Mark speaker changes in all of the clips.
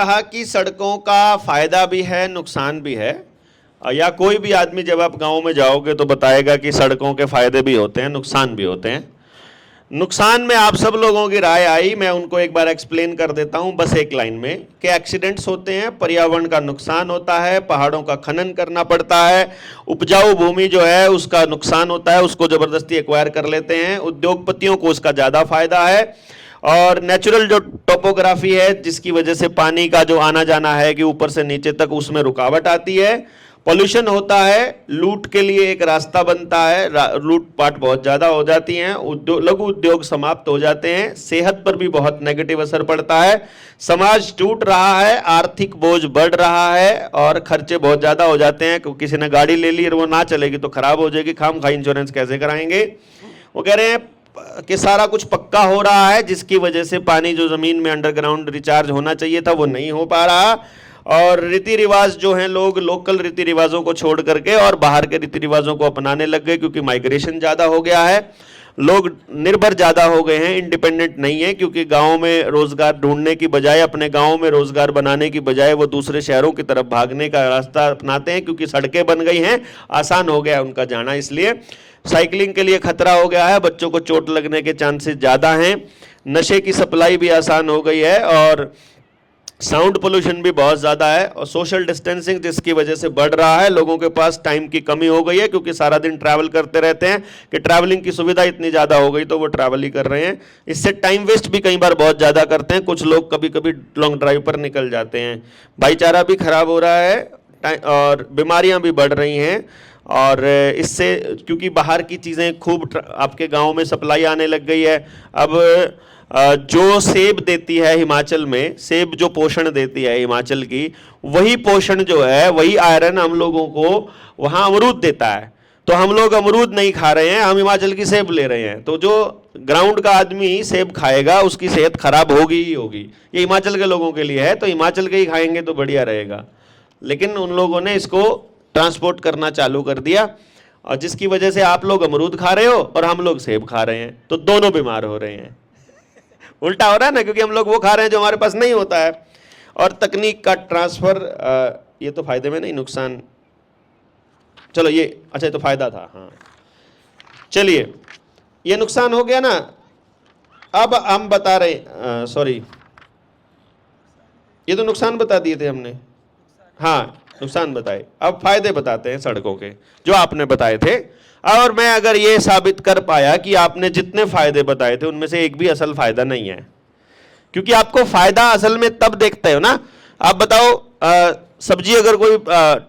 Speaker 1: कहा कि सड़कों का फायदा भी है नुकसान भी है, या कोई भी आदमी जब आप गांव में जाओगे तो बताएगा कि सड़कों के फायदे भी होते हैं नुकसान भी होते हैं। नुकसान में आप सब लोगों की राय आई, मैं उनको एक बार एक्सप्लेन कर देता हूं बस एक लाइन में कि एक्सीडेंट्स होते हैं, पर्यावरण का नुकसान होता है, पहाड़ों का खनन करना पड़ता है, उपजाऊ भूमि जो है उसका नुकसान होता है, उसको जबरदस्ती एक्वायर कर लेते हैं, उद्योगपतियों को उसका ज़्यादा फायदा है, और नेचुरल जो टोपोग्राफी है जिसकी वजह से पानी का जो आना जाना है कि ऊपर से नीचे तक उसमें रुकावट आती है, पॉल्यूशन होता है, लूट के लिए एक रास्ता बनता है, लूट पाट बहुत ज़्यादा हो जाती हैं, लघु उद्योग समाप्त हो जाते हैं, सेहत पर भी बहुत नेगेटिव असर पड़ता है, समाज टूट रहा है, आर्थिक बोझ बढ़ रहा है और खर्चे बहुत ज़्यादा हो जाते हैं। किसी ने गाड़ी ले ली और वो ना चलेगी तो खराब हो जाएगी, खाम खा इंश्योरेंस कैसे कराएंगे। वो कह रहे हैं कि सारा कुछ पक्का हो रहा है जिसकी वजह से पानी जो ज़मीन में अंडरग्राउंड रिचार्ज होना चाहिए था वो नहीं हो पा रहा, और रीति रिवाज जो हैं लोग लोकल रीति रिवाजों को छोड़ करके और बाहर के रीति रिवाजों को अपनाने लग गए क्योंकि माइग्रेशन ज़्यादा हो गया है, लोग निर्भर ज़्यादा हो गए हैं, इंडिपेंडेंट नहीं है, क्योंकि गाँव में रोज़गार ढूंढने की बजाय, अपने गाँव में रोज़गार बनाने की बजाय वो दूसरे शहरों की तरफ भागने का रास्ता अपनाते हैं क्योंकि सड़कें बन गई हैं, आसान हो गया है उनका जाना। इसलिए साइकिलिंग के लिए खतरा हो गया है, बच्चों को चोट लगने के चांसेस ज़्यादा हैं, नशे की सप्लाई भी आसान हो गई है और साउंड पोल्यूशन भी बहुत ज़्यादा है, और सोशल डिस्टेंसिंग जिसकी वजह से बढ़ रहा है, लोगों के पास टाइम की कमी हो गई है क्योंकि सारा दिन ट्रैवल करते रहते हैं कि ट्रैवलिंग की सुविधा इतनी ज़्यादा हो गई तो वो ट्रैवल ही कर रहे हैं, इससे टाइम वेस्ट भी कई बार बहुत ज़्यादा करते हैं, कुछ लोग कभी कभी लॉन्ग ड्राइव पर निकल जाते हैं, भाईचारा भी खराब हो रहा है और बीमारियाँ भी बढ़ रही हैं, और इससे क्योंकि बाहर की चीज़ें खूब आपके गाँव में सप्लाई आने लग गई है। अब जो सेब देती है हिमाचल में, सेब जो पोषण देती है हिमाचल की, वही पोषण जो है, वही आयरन हम लोगों को वहाँ अमरूद देता है, तो हम लोग अमरूद नहीं खा रहे हैं, हम हिमाचल की सेब ले रहे हैं, तो जो ग्राउंड का आदमी सेब खाएगा उसकी सेहत खराब होगी ही होगी। ये हिमाचल के लोगों के लिए है, तो हिमाचल के ही खाएंगे तो बढ़िया रहेगा, लेकिन उन लोगों ने इसको ट्रांसपोर्ट करना चालू कर दिया और जिसकी वजह से आप लोग अमरूद खा रहे हो और हम लोग सेब खा रहे हैं, तो दोनों बीमार हो रहे हैं। उल्टा हो रहा है ना, क्योंकि हम लोग वो खा रहे हैं जो हमारे पास नहीं होता है। और तकनीक का ट्रांसफर, ये तो फायदे में नहीं, नुकसान, चलो ये अच्छा ये तो फायदा था, हाँ चलिए ये नुकसान हो गया ना। अब हम बता रहे, सॉरी ये तो नुकसान बता दिए थे हमने, हाँ नुकसान बताए, अब फायदे बताते हैं सड़कों के जो आपने बताए थे। और मैं अगर ये साबित कर पाया कि आपने जितने फायदे बताए थे उनमें से एक भी असल फायदा नहीं है, क्योंकि आपको फायदा असल में तब देखते हो ना, आप बताओ सब्जी अगर कोई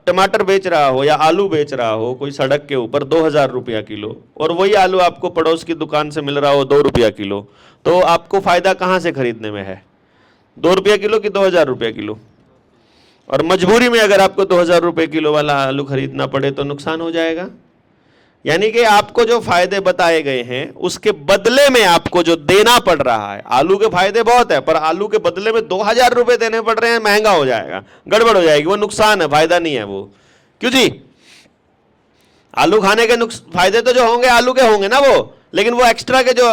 Speaker 1: टमाटर बेच रहा हो या आलू बेच रहा हो कोई सड़क के ऊपर 2000 रुपया किलो, और वही आलू आपको पड़ोस की दुकान से मिल रहा हो 2 रुपया किलो, तो आपको फायदा कहाँ से खरीदने में है, 2 रुपया किलो कि 2000 रुपया किलो। और मजबूरी में अगर आपको 2000 रुपये किलो वाला आलू खरीदना पड़े तो नुकसान हो जाएगा। यानी कि आपको जो फायदे बताए गए हैं उसके बदले में आपको जो देना पड़ रहा है, आलू के फायदे बहुत है पर आलू के बदले में 2000 रुपये देने पड़ रहे हैं, महंगा हो जाएगा, गड़बड़ हो जाएगी, वो नुकसान है, फायदा नहीं है वो। क्यों जी, आलू खाने के फायदे तो जो होंगे आलू के होंगे ना वो, लेकिन वो एक्स्ट्रा के जो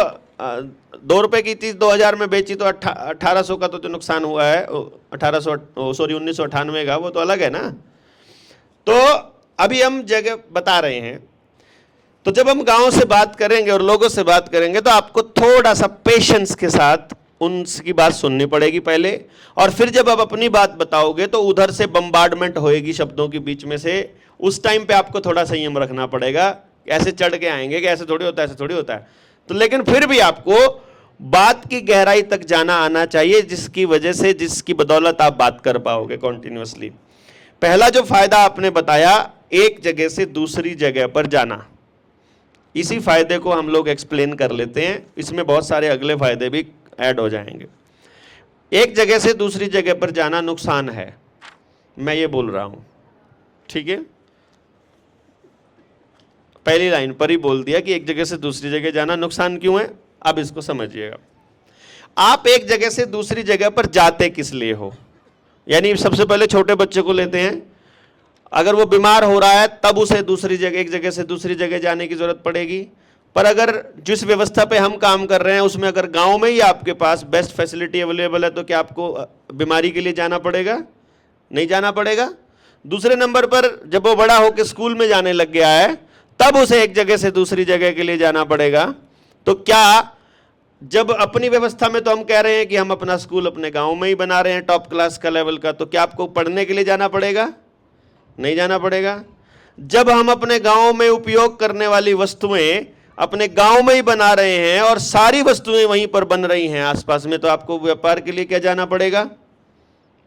Speaker 1: 2 रुपये की चीज़ 2000 में बेची तो 1800 का तो नुकसान हुआ है, 1998 का, वो तो अलग है ना। तो अभी हम जगह बता रहे हैं, तो जब हम गांव से बात करेंगे और लोगों से बात करेंगे तो आपको थोड़ा सा पेशेंस के साथ उनकी बात सुननी पड़ेगी पहले, और फिर जब आप अपनी बात बताओगे तो उधर से बम्बार्डमेंट होएगी शब्दों के बीच में से, उस टाइम पे आपको थोड़ा संयम रखना पड़ेगा, ऐसे चढ़ के आएंगे कि ऐसे थोड़ी होता है, ऐसे थोड़ी होता है, तो लेकिन फिर भी आपको बात की गहराई तक जाना आना चाहिए, जिसकी वजह से, जिसकी बदौलत आप बात कर पाओगे कॉन्टिन्यूसली। पहला जो फायदा आपने बताया, एक जगह से दूसरी जगह पर जाना, इसी फायदे को हम लोग एक्सप्लेन कर लेते हैं, इसमें बहुत सारे अगले फायदे भी ऐड हो जाएंगे। एक जगह से दूसरी जगह पर जाना नुकसान है, मैं ये बोल रहा हूं, ठीक है, पहली लाइन पर ही बोल दिया कि एक जगह से दूसरी जगह जाना नुकसान क्यों है। अब इसको समझिएगा, आप एक जगह से दूसरी जगह पर जाते किस लिए हो, यानी सबसे पहले छोटे बच्चे को लेते हैं, अगर वो बीमार हो रहा है तब उसे दूसरी जगह, एक जगह से दूसरी जगह जाने की जरूरत पड़ेगी, पर अगर जिस व्यवस्था पे हम काम कर रहे हैं उसमें अगर गांव में ही आपके पास बेस्ट फैसिलिटी अवेलेबल है तो क्या आपको बीमारी के लिए जाना पड़ेगा? नहीं जाना पड़ेगा। दूसरे नंबर पर जब वो बड़ा होकर स्कूल में जाने लग गया है तब उसे एक जगह से दूसरी जगह के लिए जाना पड़ेगा। तो क्या जब अपनी व्यवस्था में तो हम कह रहे हैं कि हम अपना स्कूल अपने गांव में ही बना रहे हैं टॉप क्लास का लेवल का, तो क्या आपको पढ़ने के लिए जाना पड़ेगा? नहीं जाना पड़ेगा। जब हम अपने गांव में उपयोग करने वाली वस्तुएं अपने गांव में ही बना रहे हैं और सारी वस्तुएं वहीं पर बन रही हैं आसपास में, तो आपको व्यापार के लिए क्या जाना पड़ेगा?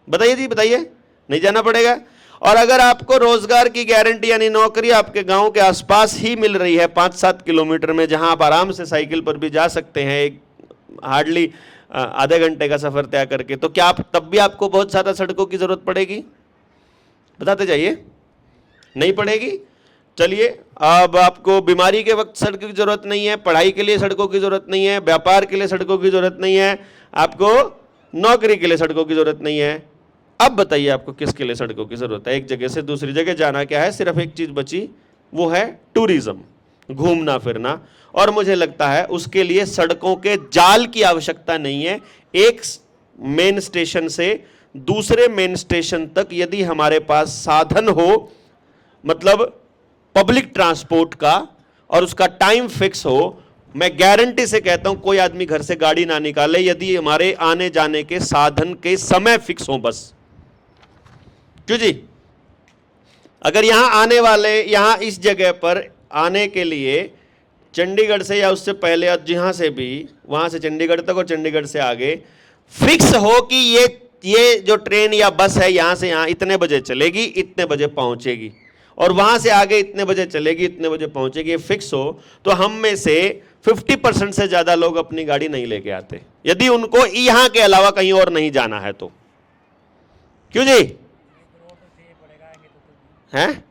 Speaker 1: बताइए जी, बताइए। नहीं जाना पड़ेगा। और अगर आपको रोजगार की गारंटी यानी नौकरी आपके गांव के आसपास ही मिल रही है 5-7 किलोमीटर में, जहां आप आराम से साइकिल पर भी जा सकते हैं, एक हार्डली आधे घंटे का सफर तय करके, तो क्या आप तब भी आपको बहुत ज़्यादा सड़कों की जरूरत पड़ेगी? बताते जाइए। नहीं पड़ेगी। चलिए, अब आपको बीमारी के वक्त सड़कों की जरूरत नहीं है, पढ़ाई के लिए सड़कों की जरूरत नहीं है, व्यापार के लिए सड़कों की जरूरत नहीं है, आपको नौकरी के लिए सड़कों की जरूरत नहीं है। अब बताइए आपको किसके लिए सड़कों की जरूरत है? एक जगह से दूसरी जगह जाना क्या है? सिर्फ एक चीज बची, वो है टूरिज्म, घूमना फिरना। और मुझे लगता है उसके लिए सड़कों के जाल की आवश्यकता नहीं है। एक मेन स्टेशन से दूसरे मेन स्टेशन तक यदि हमारे पास साधन हो, मतलब पब्लिक ट्रांसपोर्ट का, और उसका टाइम फिक्स हो, मैं गारंटी से कहता हूं कोई आदमी घर से गाड़ी ना निकाले यदि हमारे आने जाने के साधन के समय फिक्स हो बस। क्यों जी? अगर यहां आने वाले, यहां इस जगह पर आने के लिए चंडीगढ़ से या उससे पहले या जहां से भी, वहां से चंडीगढ़ तक और चंडीगढ़ से आगे फिक्स हो कि ये जो ट्रेन या बस है यहां से यहां इतने बजे चलेगी, इतने बजे पहुंचेगी, और वहां से आगे इतने बजे चलेगी, इतने बजे पहुंचेगी, ये फिक्स हो, तो हम में से 50% से ज्यादा लोग अपनी गाड़ी नहीं लेके आते यदि उनको यहां के अलावा कहीं और नहीं जाना है तो। क्यों जी? हैं?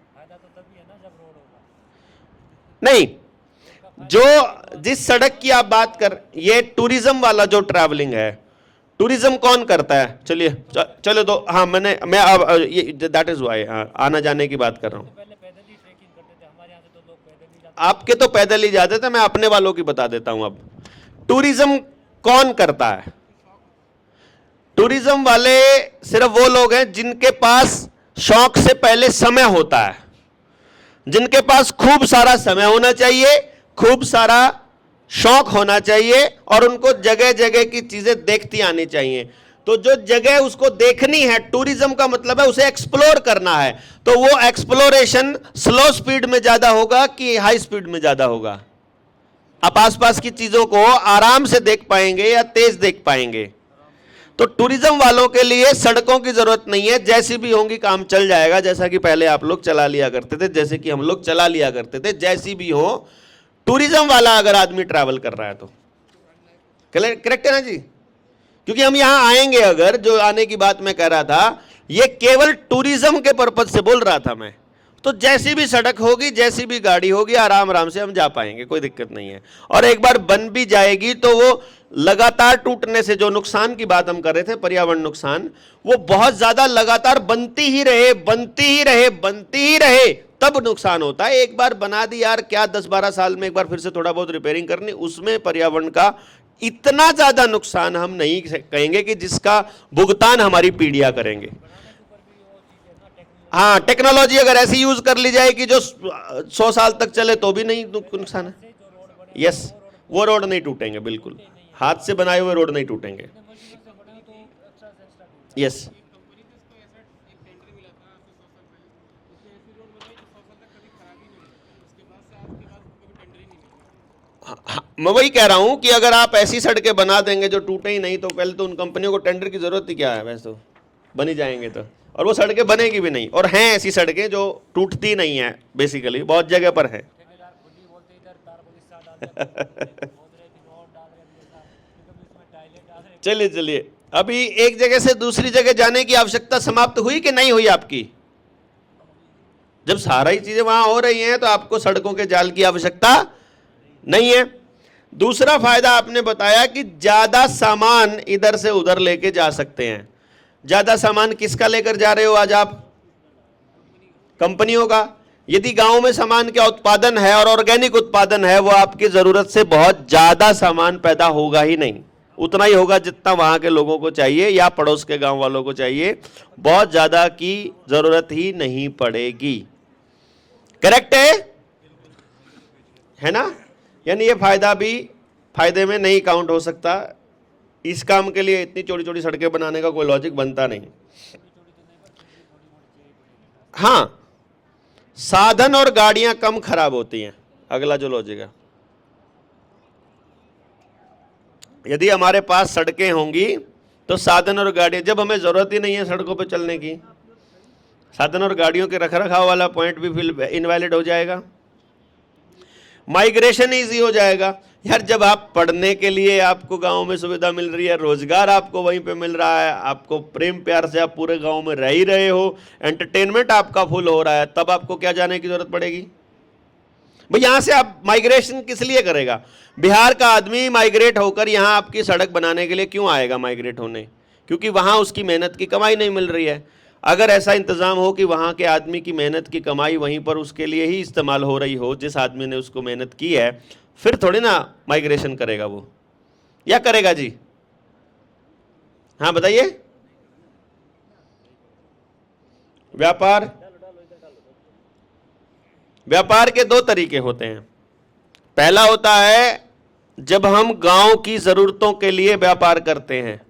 Speaker 1: नहीं, जो जिस सड़क की आप बात कर, ये टूरिज्म वाला जो ट्रैवलिंग है, टूरिज्म कौन करता है? चलिए चलो तो, हाँ मैं अब दैट इज वाई आना जाने की बात कर रहा हूं। आपके तो पैदल ही जाते थे, मैं अपने वालों की बता देता हूं। अब टूरिज्म कौन करता है? टूरिज्म वाले सिर्फ वो लोग हैं जिनके पास शौक से पहले समय होता है, जिनके पास खूब सारा समय होना चाहिए, खूब सारा शौक होना चाहिए, और उनको जगह जगह की चीजें देखती आनी चाहिए। तो जो जगह उसको देखनी है, टूरिज्म का मतलब है उसे एक्सप्लोर करना है, तो वो एक्सप्लोरेशन स्लो स्पीड में ज्यादा होगा कि हाई स्पीड में ज्यादा होगा? आप आसपास की चीजों को आराम से देख पाएंगे या तेज देख पाएंगे? तो टूरिज्म वालों के लिए सड़कों की जरूरत नहीं है, जैसी भी होंगी काम चल जाएगा, जैसा कि पहले आप लोग चला लिया करते थे, जैसे कि हम लोग चला लिया करते थे, जैसी भी हो। टूरिज्म वाला अगर आदमी ट्रैवल कर रहा है तो करेक्ट है ना जी? क्योंकि हम यहां आएंगे, अगर जो आने की बात मैं कह रहा था, ये केवल टूरिज्म के पर्पज से बोल रहा था मैं। तो जैसी भी सड़क होगी, जैसी भी गाड़ी होगी, आराम आराम से हम जा पाएंगे, कोई दिक्कत नहीं है। और एक बार बन भी जाएगी तो वो लगातार टूटने से, जो नुकसान की बात हम कर रहे थे, पर्यावरण नुकसान, वो बहुत ज्यादा लगातार बनती ही रहे, बनती ही रहे, बनती ही रहे, तब नुकसान होता है। एक बार बना दी यार, क्या 10-12 साल में एक बार फिर से थोड़ा बहुत रिपेयरिंग करनी, उसमें पर्यावरण का इतना ज्यादा नुकसान हम नहीं कहेंगे कि जिसका भुगतान हमारी पीढ़ियां करेंगे। हाँ, टेक्नोलॉजी अगर ऐसी यूज कर ली जाए कि जो 100 साल तक चले तो भी नहीं नुकसान है। यस, वो रोड नहीं टूटेंगे, बिल्कुल हाथ से बनाए हुए रोड नहीं टूटेंगे। यस, मैं वही कह रहा हूं कि अगर आप ऐसी सड़कें बना देंगे जो टूटे ही नहीं, तो पहले तो उन कंपनियों को टेंडर की जरूरत ही क्या है? वैसे तो बनी जाएंगे तो, और वो सड़कें बनेगी भी नहीं। और हैं ऐसी सड़कें जो टूटती नहीं है, बेसिकली बहुत जगह पर है। चलिए चलिए, अभी एक जगह से दूसरी जगह जाने की आवश्यकता समाप्त हुई कि नहीं हुई आपकी? जब सारा ही चीजें वहां हो रही हैं तो आपको सड़कों के जाल की आवश्यकता नहीं है। दूसरा फायदा आपने बताया कि ज्यादा सामान इधर से उधर लेके जा सकते हैं। ज्यादा सामान किसका लेकर जा रहे हो आज आप? कंपनियों का। यदि गांव में सामान का उत्पादन है और ऑर्गेनिक उत्पादन है, वो आपकी जरूरत से बहुत ज्यादा सामान पैदा होगा ही नहीं, उतना ही होगा जितना वहां के लोगों को चाहिए या पड़ोस के गांव वालों को चाहिए, बहुत ज्यादा की जरूरत ही नहीं पड़ेगी। करेक्ट है ना? यानी ये फायदा भी फायदे में नहीं काउंट हो सकता। इस काम के लिए इतनी छोटी छोटी सड़कें बनाने का कोई लॉजिक बनता नहीं। हाँ, साधन और गाड़ियां कम खराब होती हैं, अगला जो लॉजिक है। यदि हमारे पास सड़कें होंगी तो साधन और गाड़ियां, जब हमें जरूरत ही नहीं है सड़कों पर चलने की, साधन और गाड़ियों के रखरखाव वाला पॉइंट भी फिर इनवैलिड हो जाएगा, माइग्रेशन इजी हो जाएगा। यार जब आप पढ़ने के लिए आपको गांव में सुविधा मिल रही है, रोजगार आपको वहीं पे मिल रहा है, आपको प्रेम प्यार से आप पूरे गांव में रह ही रहे हो, एंटरटेनमेंट आपका फुल हो रहा है, तब आपको क्या जाने की जरूरत पड़ेगी भाई? यहां से आप माइग्रेशन किस लिए करेगा? बिहार का आदमी माइग्रेट होकर यहां आपकी सड़क बनाने के लिए क्यों आएगा माइग्रेट होने? क्योंकि वहां उसकी मेहनत की कमाई नहीं मिल रही है। अगर ऐसा इंतजाम हो कि वहां के आदमी की मेहनत की कमाई वहीं पर उसके लिए ही इस्तेमाल हो रही हो, जिस आदमी ने उसको मेहनत की है, फिर थोड़ी ना माइग्रेशन करेगा वो, या करेगा जी? हाँ बताइए। व्यापार के दो तरीके होते हैं। पहला होता है जब हम गांव की जरूरतों के लिए व्यापार करते हैं,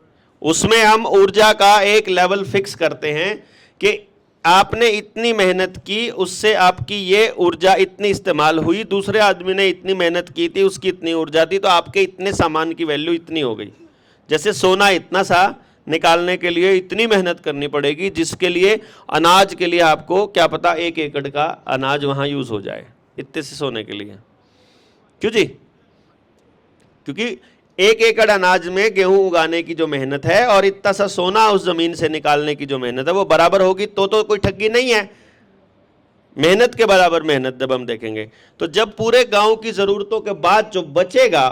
Speaker 1: उसमें हम ऊर्जा का एक लेवल फिक्स करते हैं कि आपने इतनी मेहनत की, उससे आपकी ये ऊर्जा इतनी इस्तेमाल हुई, दूसरे आदमी ने इतनी मेहनत की थी, उसकी इतनी ऊर्जा थी, तो आपके इतने सामान की वैल्यू इतनी हो गई। जैसे सोना इतना सा निकालने के लिए इतनी मेहनत करनी पड़ेगी, जिसके लिए अनाज के लिए आपको क्या पता 1 एकड़ का अनाज वहाँ यूज हो जाए इतने से सोने के लिए। क्यों जी? क्योंकि 1 एकड़ अनाज में गेहूं उगाने की जो मेहनत है और इतना सा सोना उस जमीन से निकालने की जो मेहनत है वो बराबर होगी, तो कोई ठगी नहीं है। मेहनत के बराबर मेहनत जब हम देखेंगे, तो जब पूरे गांव की जरूरतों के बाद जो बचेगा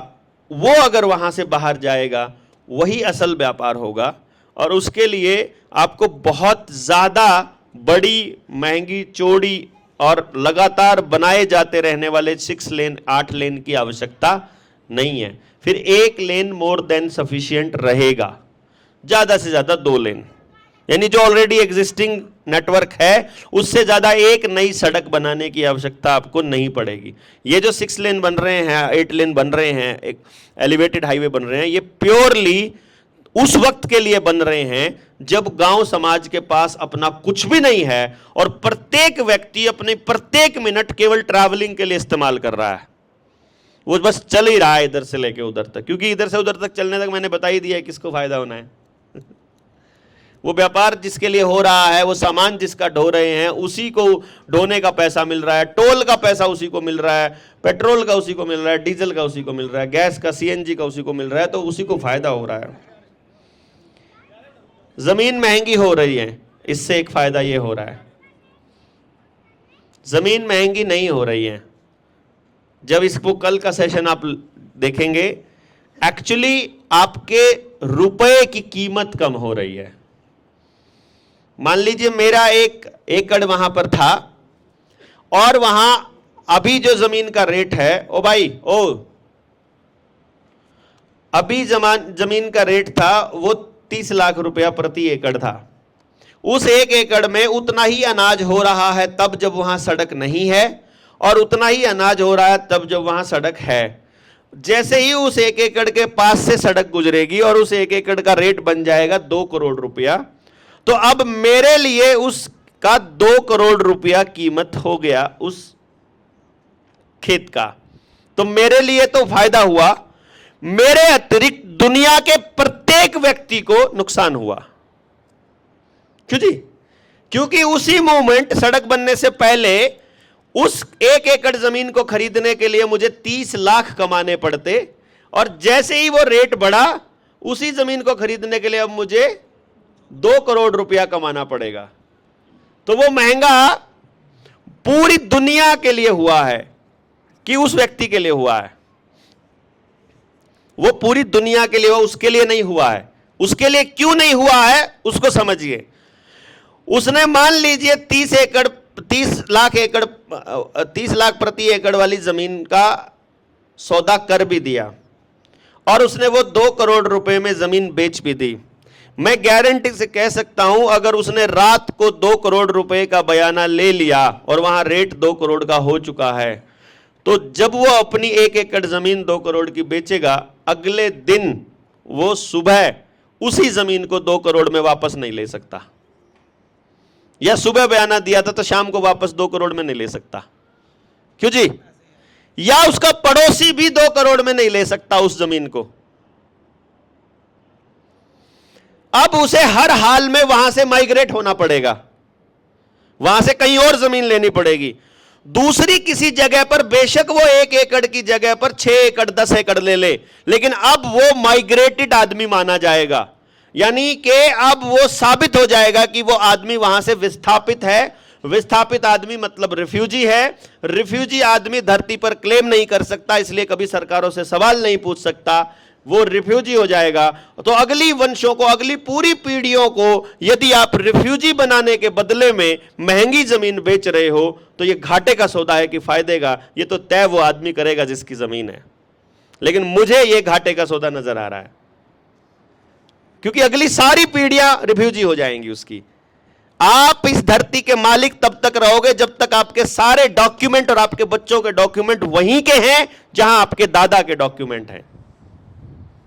Speaker 1: वो अगर वहां से बाहर जाएगा, वही असल व्यापार होगा। और उसके लिए आपको बहुत ज्यादा बड़ी, महंगी, चौड़ी और लगातार बनाए जाते रहने वाले 6 लेन 8 लेन की आवश्यकता नहीं है। फिर 1 लेन मोर देन सफिशिएंट रहेगा, ज्यादा से ज्यादा 2 लेन, यानी जो ऑलरेडी एग्जिस्टिंग नेटवर्क है उससे ज्यादा एक नई सड़क बनाने की आवश्यकता आपको नहीं पड़ेगी। ये जो 6 लेन बन रहे हैं, 8 लेन बन रहे हैं, एक एलिवेटेड हाईवे बन रहे हैं, ये प्योरली उस वक्त के लिए बन रहे हैं जब गांव समाज के पास अपना कुछ भी नहीं है और प्रत्येक व्यक्ति अपने प्रत्येक मिनट केवल ट्रैवलिंग के लिए इस्तेमाल कर रहा है। वो बस चल ही रहा है इधर से लेके उधर तक, क्योंकि इधर से उधर तक चलने तक मैंने बता ही दिया है किसको फायदा होना है। वो व्यापार जिसके लिए हो रहा है, वो सामान जिसका ढो रहे हैं, उसी को ढोने का पैसा मिल रहा है, टोल का पैसा उसी को मिल रहा है, पेट्रोल का उसी को मिल रहा है, डीजल का उसी को मिल रहा है, गैस का, सीएनजी का उसी को मिल रहा है, तो उसी को फायदा हो रहा है। जमीन महंगी हो रही है, इससे एक फायदा ये हो रहा है। जमीन महंगी नहीं हो रही है। जब इसको कल का सेशन आप देखेंगे, एक्चुअली आपके रुपए की कीमत कम हो रही है। मान लीजिए मेरा 1 एकड़ वहां पर था और वहां अभी जो जमीन का रेट है, ओ भाई अभी जमीन का रेट था वो 30 लाख रुपया प्रति एकड़ था। उस 1 एकड़ में उतना ही अनाज हो रहा है तब जब वहां सड़क नहीं है, और उतना ही अनाज हो रहा है तब जब वहां सड़क है। जैसे ही उस 1 एकड़ के पास से सड़क गुजरेगी और उस 1 एकड़ का रेट बन जाएगा 2 करोड़ रुपया, तो अब मेरे लिए उसका 2 करोड़ रुपया कीमत हो गया उस खेत का। तो मेरे लिए तो फायदा हुआ, मेरे अतिरिक्त दुनिया के प्रत्येक व्यक्ति को नुकसान हुआ। क्यों जी? क्योंकि उसी मोमेंट सड़क बनने से पहले उस 1 एकड़ जमीन को खरीदने के लिए मुझे 30 लाख कमाने पड़ते, और जैसे ही वो रेट बढ़ा उसी जमीन को खरीदने के लिए अब मुझे 2 करोड़ रुपया कमाना पड़ेगा। तो वो महंगा पूरी दुनिया के लिए हुआ है कि उस व्यक्ति के लिए हुआ है? वो पूरी दुनिया के लिए हुआ, उसके लिए नहीं हुआ है। उसके लिए क्यों नहीं हुआ है उसको समझिए। उसने मान लीजिए 30 एकड़ 30 लाख एकड़ 30 लाख प्रति एकड़ वाली जमीन का सौदा कर भी दिया और उसने वो 2 करोड़ रुपए में जमीन बेच भी दी। मैं गारंटी से कह सकता हूं अगर उसने रात को 2 करोड़ रुपए का बयाना ले लिया और वहां रेट 2 करोड़ का हो चुका है, तो जब वो अपनी 1 एकड़ जमीन 2 करोड़ की बेचेगा, अगले दिन वो सुबह उसी जमीन को 2 करोड़ में वापस नहीं ले सकता, या सुबह बयाना दिया था तो शाम को वापस 2 करोड़ में नहीं ले सकता। क्यों जी? या उसका पड़ोसी भी 2 करोड़ में नहीं ले सकता उस जमीन को। अब उसे हर हाल में वहां से माइग्रेट होना पड़ेगा, वहां से कहीं और जमीन लेनी पड़ेगी दूसरी किसी जगह पर। बेशक वो 1 एकड़ की जगह पर 6 एकड़ 10 एकड़ ले ले, लेकिन अब वो माइग्रेटेड आदमी माना जाएगा, यानी कि अब वो साबित हो जाएगा कि वो आदमी वहां से विस्थापित है। विस्थापित आदमी मतलब रिफ्यूजी है। रिफ्यूजी आदमी धरती पर क्लेम नहीं कर सकता, इसलिए कभी सरकारों से सवाल नहीं पूछ सकता, वो रिफ्यूजी हो जाएगा। तो अगली वंशों को, अगली पूरी पीढ़ियों को यदि आप रिफ्यूजी बनाने के बदले में महंगी जमीन बेच रहे हो तो ये घाटे का सौदा है कि फायदे का, ये तो तय वो आदमी करेगा जिसकी जमीन है। लेकिन मुझे ये घाटे का सौदा नजर आ रहा है, क्योंकि अगली सारी पीढ़ियां रिफ्यूजी हो जाएंगी उसकी। आप इस धरती के मालिक तब तक रहोगे जब तक आपके सारे डॉक्यूमेंट और आपके बच्चों के डॉक्यूमेंट वहीं के हैं जहां आपके दादा के डॉक्यूमेंट हैं।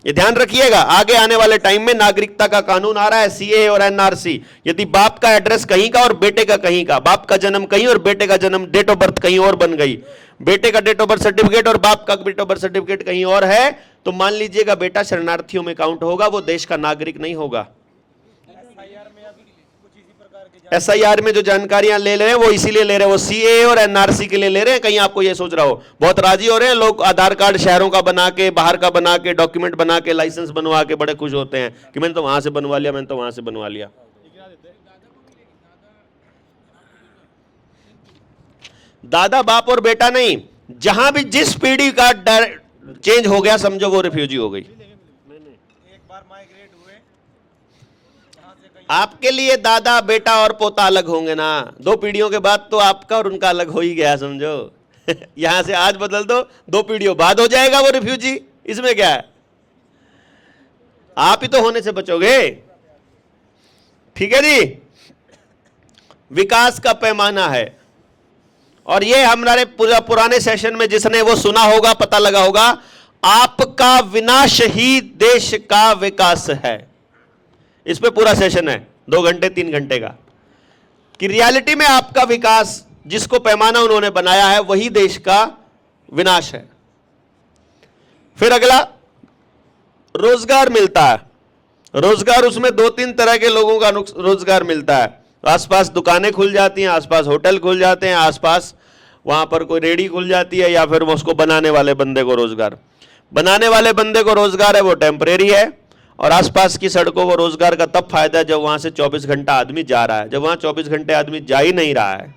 Speaker 1: ये ध्यान रखिएगा। आगे आने वाले टाइम में नागरिकता का कानून आ रहा है, सीए और एनआरसी। यदि बाप का एड्रेस कहीं का और बेटे का कहीं का, बाप का जन्म कहीं और बेटे का जन्म डेट ऑफ बर्थ कहीं और बन गई, बेटे का डेट ऑफ बर्थ सर्टिफिकेट और बाप का डेट ऑफ बर्थ सर्टिफिकेट कहीं और है, तो मान लीजिएगा बेटा शरणार्थियों में काउंट होगा, वो देश का नागरिक नहीं होगा। एसआईआर में जो जानकारियां ले रहे हैं वो इसीलिए ले रहे हैं, वो सीए और एनआरसी के लिए ले रहे हैं। कहीं आपको ये सोच रहा हो, बहुत राजी हो रहे हैं लोग, आधार कार्ड शहरों का बना के, बाहर का बना के, डॉक्यूमेंट बना के, लाइसेंस बनवा के बड़े खुश होते हैं कि मैंने तो वहां से बनवा लिया, मैंने तो वहां से बनवा लिया। दादा बाप और बेटा नहीं, जहां भी जिस पीढ़ी का चेंज हो गया समझो वो रिफ्यूजी हो गई। आपके लिए दादा बेटा और पोता अलग होंगे ना, 2 पीढ़ियों के बाद तो आपका और उनका अलग हो ही गया समझो। यहां से आज बदल दो, 2 पीढ़ियों बाद हो जाएगा वो रिफ्यूजी, इसमें क्या है? आप ही तो होने से बचोगे। ठीक है जी। विकास का पैमाना है, और ये हमारे पुराने सेशन में जिसने वो सुना होगा, पता लगा होगा, आपका विनाश ही देश का विकास है। इस पे पूरा सेशन है 2 घंटे 3 घंटे का, कि रियलिटी में आपका विकास जिसको पैमाना उन्होंने बनाया है वही देश का विनाश है। फिर अगला, रोजगार मिलता है। रोजगार, उसमें 2-3 तरह के लोगों का रोजगार मिलता है। आसपास दुकानें खुल जाती हैं, आसपास होटल खुल जाते हैं, आसपास वहां पर कोई रेडी खुल जाती है, या फिर उसको बनाने वाले बंदे को रोजगार। बनाने वाले बंदे को रोजगार है वो टेम्परेरी है, और आसपास की सड़कों को रोजगार का तब फायदा है जब वहां से 24 घंटा आदमी जा रहा है। जब वहां 24 घंटे आदमी जा ही नहीं रहा है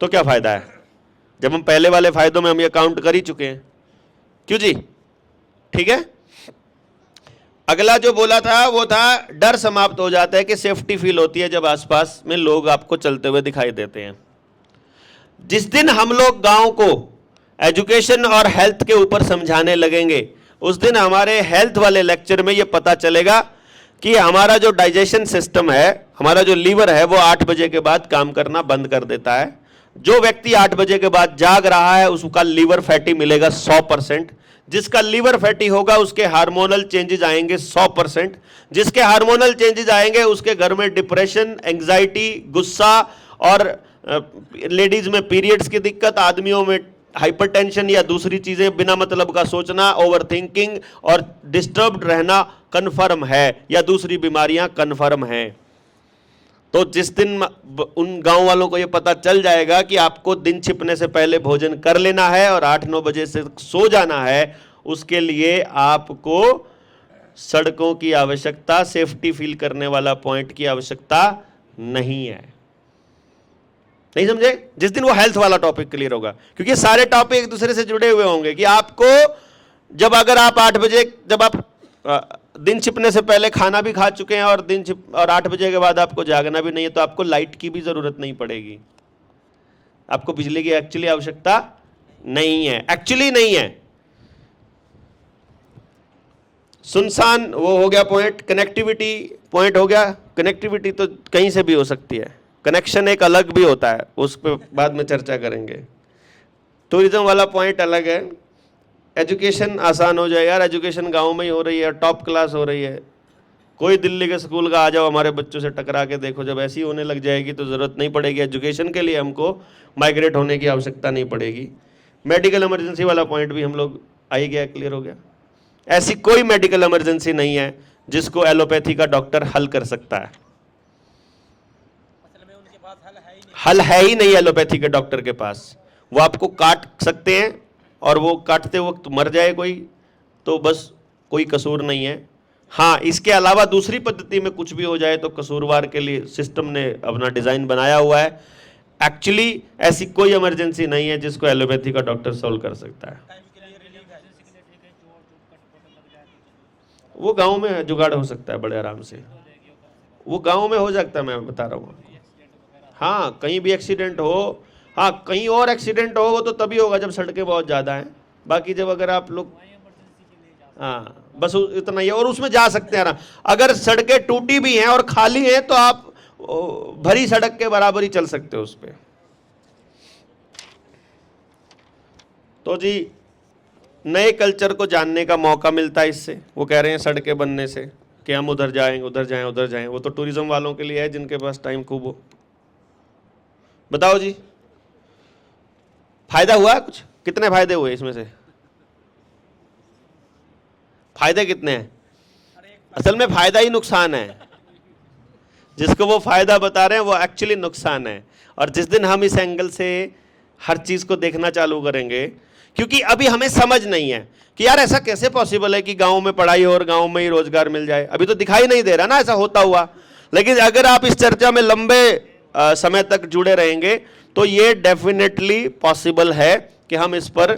Speaker 1: तो क्या फायदा है? जब हम पहले वाले फायदों में हम ये काउंट कर ही चुके हैं। क्यों जी? ठीक है। अगला जो बोला था वो था डर समाप्त हो जाता है, कि सेफ्टी फील होती है जब आसपास में लोग आपको चलते हुए दिखाई देते हैं। जिस दिन हम लोग गांव को एजुकेशन और हेल्थ के ऊपर समझाने लगेंगे, उस दिन हमारे हेल्थ वाले लेक्चर में ये पता चलेगा कि हमारा जो डाइजेशन सिस्टम है, हमारा जो लीवर है, वो 8 बजे के बाद काम करना बंद कर देता है। जो व्यक्ति 8 बजे के बाद जाग रहा है उसका लीवर फैटी मिलेगा 100%। जिसका लीवर फैटी होगा उसके हार्मोनल चेंजेस आएंगे 100%। जिसके हार्मोनल चेंजेस आएंगे उसके घर में डिप्रेशन, एंग्जाइटी, गुस्सा, और लेडीज में पीरियड्स की दिक्कत, आदमियों में हाइपरटेंशन या दूसरी चीजें, बिना मतलब का सोचना, ओवर थिंकिंग और डिस्टर्ब्ड रहना कन्फर्म है, या दूसरी बीमारियां कन्फर्म हैं। तो जिस दिन उन गांव वालों को यह पता चल जाएगा कि आपको दिन छिपने से पहले भोजन कर लेना है और 8-9 बजे से सो जाना है, उसके लिए आपको सड़कों की आवश्यकता, सेफ्टी फील करने वाला पॉइंट की आवश्यकता नहीं है। नहीं समझे? जिस दिन वो हेल्थ वाला टॉपिक क्लियर होगा, क्योंकि सारे टॉपिक एक दूसरे से जुड़े हुए होंगे। कि आपको जब, अगर आप 8 बजे, जब आप दिन छिपने से पहले खाना भी खा चुके हैं और और 8 बजे के बाद आपको जागना भी नहीं है, तो आपको लाइट की भी ज़रूरत नहीं पड़ेगी, आपको बिजली की एक्चुअली आवश्यकता नहीं है, एक्चुअली नहीं है। सुनसान वो हो गया पॉइंट। कनेक्टिविटी पॉइंट हो गया। कनेक्टिविटी तो कहीं से भी हो सकती है, कनेक्शन एक अलग भी होता है, उस पर बाद में चर्चा करेंगे। टूरिज्म वाला पॉइंट अलग है। एजुकेशन आसान हो जाए यार, एजुकेशन गांव में ही हो रही है, टॉप क्लास हो रही है। कोई दिल्ली के स्कूल का आ जाओ हमारे बच्चों से टकरा के देखो, जब ऐसी होने लग जाएगी तो ज़रूरत नहीं पड़ेगी एजुकेशन के लिए, हमको माइग्रेट होने की आवश्यकता नहीं पड़ेगी। मेडिकल इमरजेंसी वाला पॉइंट भी हम लोग आ ही गया, क्लियर हो गया। ऐसी कोई मेडिकल इमरजेंसी नहीं है जिसको एलोपैथी का डॉक्टर हल कर सकता है, हल है ही नहीं एलोपैथी के डॉक्टर के पास। वो आपको काट सकते हैं और वो काटते वक्त मर जाए कोई, तो बस कोई कसूर नहीं है। हाँ, इसके अलावा दूसरी पद्धति में कुछ भी हो जाए तो कसूरवार के लिए सिस्टम ने अपना डिज़ाइन बनाया हुआ है। एक्चुअली ऐसी कोई इमरजेंसी नहीं है जिसको एलोपैथी का डॉक्टर सॉल्व कर सकता है। वो गांव में जुगाड़ हो सकता है बड़े आराम से, वो गांव में हो सकता है, मैं बता रहा हूँ आपको। हाँ, कहीं भी एक्सीडेंट हो, हाँ कहीं और एक्सीडेंट हो, वो तो तभी होगा जब सड़कें बहुत ज़्यादा हैं। बाकी जब अगर आप लोग, हाँ बस इतना ही है, और उसमें जा सकते हैं ना। अगर सड़कें टूटी भी हैं और खाली हैं तो आप भरी सड़क के बराबर ही चल सकते हो उस पर। तो जी नए कल्चर को जानने का मौका मिलता है इससे। वो कह रहे हैं सड़कें बनने से कि हम उधर जाएंगे, उधर जाएं, उधर जाएं। वो तो टूरिज्म वालों के लिए है जिनके पास टाइम खूब हो। बताओ जी, फायदा हुआ कुछ? कितने फायदे हुए इसमें से? फायदे कितने हैं? असल में फायदा ही नुकसान है। जिसको वो फायदा बता रहे हैं वो एक्चुअली नुकसान है। और जिस दिन हम इस एंगल से हर चीज को देखना चालू करेंगे, क्योंकि अभी हमें समझ नहीं है कि यार ऐसा कैसे पॉसिबल है कि गांव में पढ़ाई हो और गांव में ही रोजगार मिल जाए। अभी तो दिखाई नहीं दे रहा ना ऐसा होता हुआ। लेकिन अगर आप इस चर्चा में लंबे समय तक जुड़े रहेंगे तो ये डेफिनेटली पॉसिबल है कि हम इस पर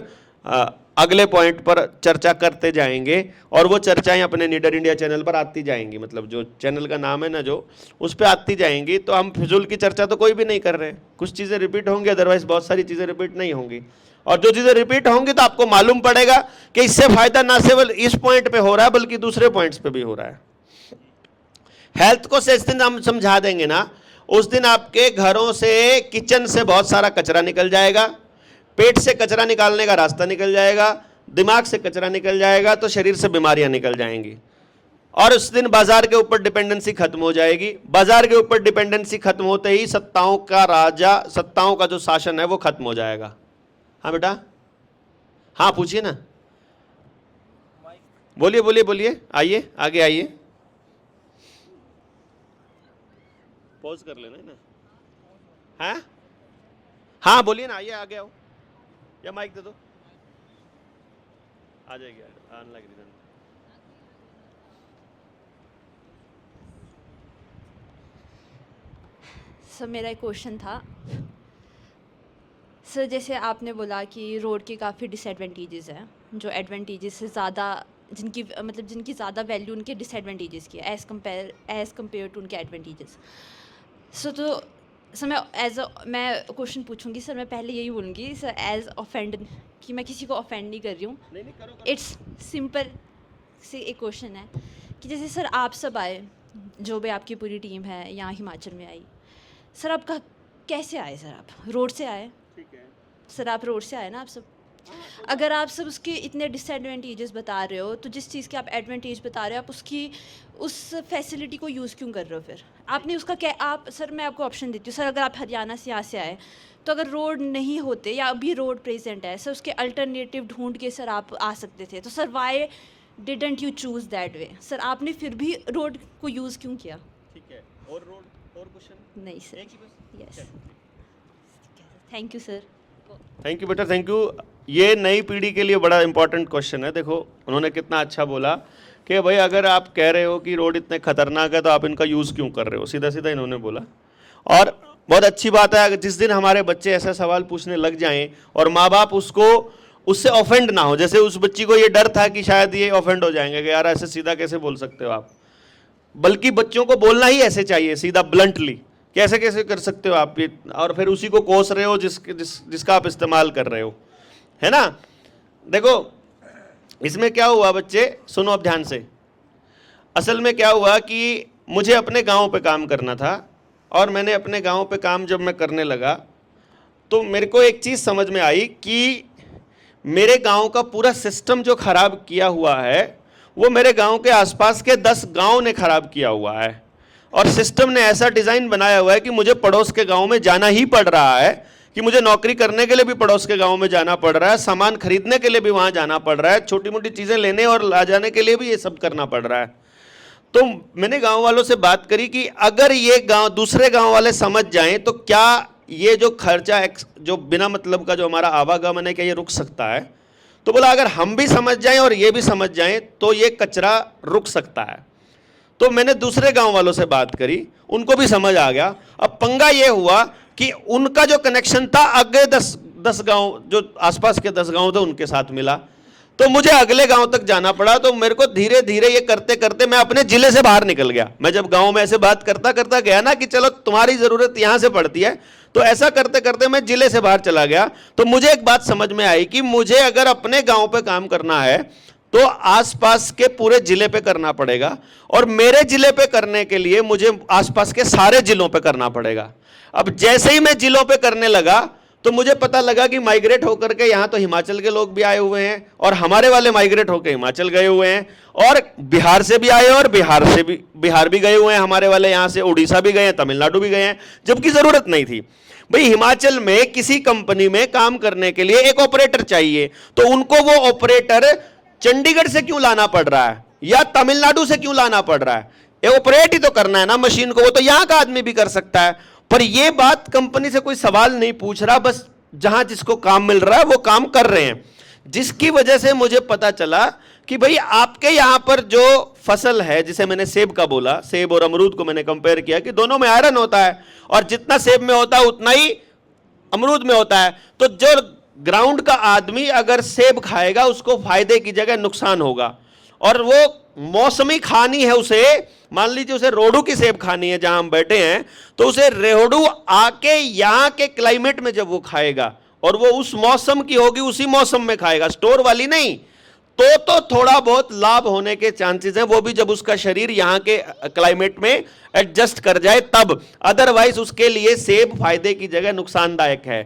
Speaker 1: अगले पॉइंट पर चर्चा करते जाएंगे। और वो चर्चाएं अपने नीडर इंडिया चैनल पर आती जाएंगी, मतलब जो चैनल का नाम है ना, जो उस पर आती जाएंगी। तो हम फिजूल की चर्चा तो कोई भी नहीं कर रहे। कुछ चीज़ें रिपीट होंगी, अदरवाइज बहुत सारी चीज़ें रिपीट नहीं होंगी। और जो चीज़ें रिपीट होंगी तो आपको मालूम पड़ेगा कि इससे फायदा ना केवल इस पॉइंट पे हो रहा है बल्कि दूसरे पॉइंट्स पे भी हो रहा है। हेल्थ को जिस दिन हम समझा देंगे ना, उस दिन आपके घरों से, किचन से बहुत सारा कचरा निकल जाएगा, पेट से कचरा निकालने का रास्ता निकल जाएगा, दिमाग से कचरा निकल जाएगा, तो शरीर से बीमारियां निकल जाएंगी। और उस दिन बाजार के ऊपर डिपेंडेंसी खत्म हो जाएगी। बाजार के ऊपर डिपेंडेंसी खत्म होते ही सत्ताओं का राजा, सत्ताओं का जो शासन है वो खत्म हो जाएगा। हाँ बेटा, हाँ पूछिए ना, बोलिए बोलिए बोलिए, आइए आगे आइए। पॉज कर लेना है ना। हाँ हाँ बोलिए ना, आइए आगे आओ, या माइक दे दो, आ जाएगी, आने लग रही।
Speaker 2: सर मेरा एक क्वेश्चन था सर, जैसे आपने बोला कि रोड के काफ़ी डिसएडवांटेजेस हैं, जो एडवांटेजेस से ज़्यादा, जिनकी मतलब जिनकी ज़्यादा वैल्यू उनके डिसएडवांटेजेस की है एज़ कम्पेयर टू उनके एडवांटेजेस। सो तो सर मैं क्वेश्चन पूछूंगी सर, मैं पहले यही बोलूँगी सर, एज ऑफेंड, कि मैं किसी को ऑफेंड नहीं कर रही हूँ। इट्स सिंपल से एक क्वेश्चन है कि जैसे सर आप सब आए, जो भी आपकी पूरी टीम है यहाँ हिमाचल में आई, सर आपका कैसे आए? सर आप रोड से आए?
Speaker 1: ठीक है
Speaker 2: सर आप रोड से आए ना आप सब। अगर आप सब उसके इतने डिसएडवांटेजेस बता रहे हो, तो जिस चीज़ के आप एडवांटेज बता रहे हो, आप उसकी उस फैसिलिटी को यूज़ क्यों कर रहे हो? फिर आपने उसका क्या, आप सर मैं आपको ऑप्शन देती हूँ सर, अगर आप हरियाणा से यहाँ से आए, तो अगर रोड नहीं होते या अभी रोड प्रेजेंट है सर, उसके अल्टरनेटिव ढूंढ के सर आप आ सकते थे। तो sir Y didn't you choose that way? Sir आपने फिर भी रोड को यूज़ क्यों किया?
Speaker 1: ठीक है, और रोड और क्वेश्चन
Speaker 2: नहीं sir, yes, thank you sir.
Speaker 1: Thank you बेटा, थैंक यू। ये नई पीढ़ी के लिए बड़ा इंपॉर्टेंट क्वेश्चन है। देखो उन्होंने कितना अच्छा बोला कि भाई अगर आप कह रहे हो कि रोड इतने खतरनाक है तो आप इनका यूज़ क्यों कर रहे हो, सीधा सीधा इन्होंने बोला। और बहुत अच्छी बात है, अगर जिस दिन हमारे बच्चे ऐसा सवाल पूछने लग जाएं और माँ बाप उसको उससे ऑफेंड ना हो। जैसे उस बच्ची को ये डर था कि शायद ये ऑफेंड हो जाएंगे कि यार ऐसे सीधा कैसे बोल सकते हो आप, बल्कि बच्चों को बोलना ही ऐसे चाहिए, सीधा ब्लंटली, कैसे कैसे कर सकते हो आप ये, और फिर उसी को कोस रहे हो जिसका आप इस्तेमाल कर रहे हो, है ना। देखो इसमें क्या हुआ बच्चे, सुनो अब ध्यान से। असल में क्या हुआ कि मुझे अपने गांव पे काम करना था, और मैंने अपने गांव पे काम जब मैं करने लगा तो मेरे को एक चीज़ समझ में आई कि मेरे गांव का पूरा सिस्टम जो खराब किया हुआ है वो मेरे गांव के आसपास के 10 गांव ने खराब किया हुआ है। और सिस्टम ने ऐसा डिज़ाइन बनाया हुआ है कि मुझे पड़ोस के गांव में जाना ही पड़ रहा है, कि मुझे नौकरी करने के लिए भी पड़ोस के गांव में जाना पड़ रहा है, सामान खरीदने के लिए भी वहाँ जाना पड़ रहा है, छोटी मोटी चीज़ें लेने और ला जाने के लिए भी ये सब करना पड़ रहा है। तो मैंने गांव वालों से बात करी कि अगर ये गांव दूसरे गांव वाले समझ जाएं तो क्या ये जो खर्चा जो बिना मतलब का जो हमारा आवागमन है क्या ये रुक सकता है। तो बोला अगर हम भी समझ जाएं और ये भी समझ जाएं तो ये कचरा रुक सकता है। तो मैंने दूसरे गांव वालों से बात करी, उनको भी समझ आ गया। अब पंगा ये हुआ कि उनका जो कनेक्शन था आगे 10 गांव, जो आसपास के 10 गांव थे, उनके साथ मिला, तो मुझे अगले गांव तक जाना पड़ा। तो मेरे को धीरे धीरे ये करते करते मैं अपने जिले से बाहर निकल गया। मैं जब गांव में ऐसे बात करता करता गया ना कि चलो तुम्हारी ज़रूरत यहाँ से पड़ती है, तो ऐसा करते करते मैं जिले से बाहर चला गया। तो मुझे एक बात समझ में आई कि मुझे अगर अपने गांव पे काम करना है तो आसपास के पूरे जिले पे करना पड़ेगा, और मेरे जिले पे करने के लिए मुझे आसपास के सारे जिलों पे करना पड़ेगा। अब जैसे ही मैं जिलों पे करने लगा तो मुझे पता लगा कि माइग्रेट होकर के यहाँ तो हिमाचल के लोग भी आए हुए हैं, और हमारे वाले माइग्रेट होकर हिमाचल गए हुए हैं, और बिहार से भी आए और बिहार भी गए हुए हैं हमारे वाले, यहाँ से उड़ीसा भी गए हैं, तमिलनाडु भी गए हैं, जबकि ज़रूरत नहीं थी। भाई हिमाचल में किसी कंपनी में काम करने के लिए एक ऑपरेटर चाहिए, तो उनको वो ऑपरेटर चंडीगढ़ से क्यों लाना पड़ रहा है या तमिलनाडु से क्यों लाना पड़ रहा है? ये ऑपरेट ही तो करना है ना मशीन को, वो तो यहाँ का आदमी भी कर सकता है। पर ये बात कंपनी से कोई सवाल नहीं पूछ रहा, बस जहां जिसको काम मिल रहा है वो काम कर रहे हैं। जिसकी वजह से मुझे पता चला कि भाई आपके यहां पर जो फसल है, जिसे मैंने सेब का बोला, सेब और अमरूद को मैंने कंपेयर किया कि दोनों में आयरन होता है, और जितना सेब में होता है उतना ही अमरूद में होता है। तो जो ग्राउंड का आदमी अगर सेब खाएगा उसको फायदे की जगह नुकसान होगा, और वो मौसमी खानी है उसे, मान लीजिए उसे रोडू की सेब खानी है जहां हम बैठे हैं, तो उसे रेहड़ू आके यहां के क्लाइमेट में जब वो खाएगा, और वो उस मौसम की होगी, उसी मौसम में खाएगा, स्टोर वाली नहीं, तो थोड़ा बहुत लाभ होने के चांसेस हैं, वो भी जब उसका शरीर यहां के क्लाइमेट में एडजस्ट कर जाए तब। अदरवाइज उसके लिए सेब फायदे की जगह नुकसानदायक है।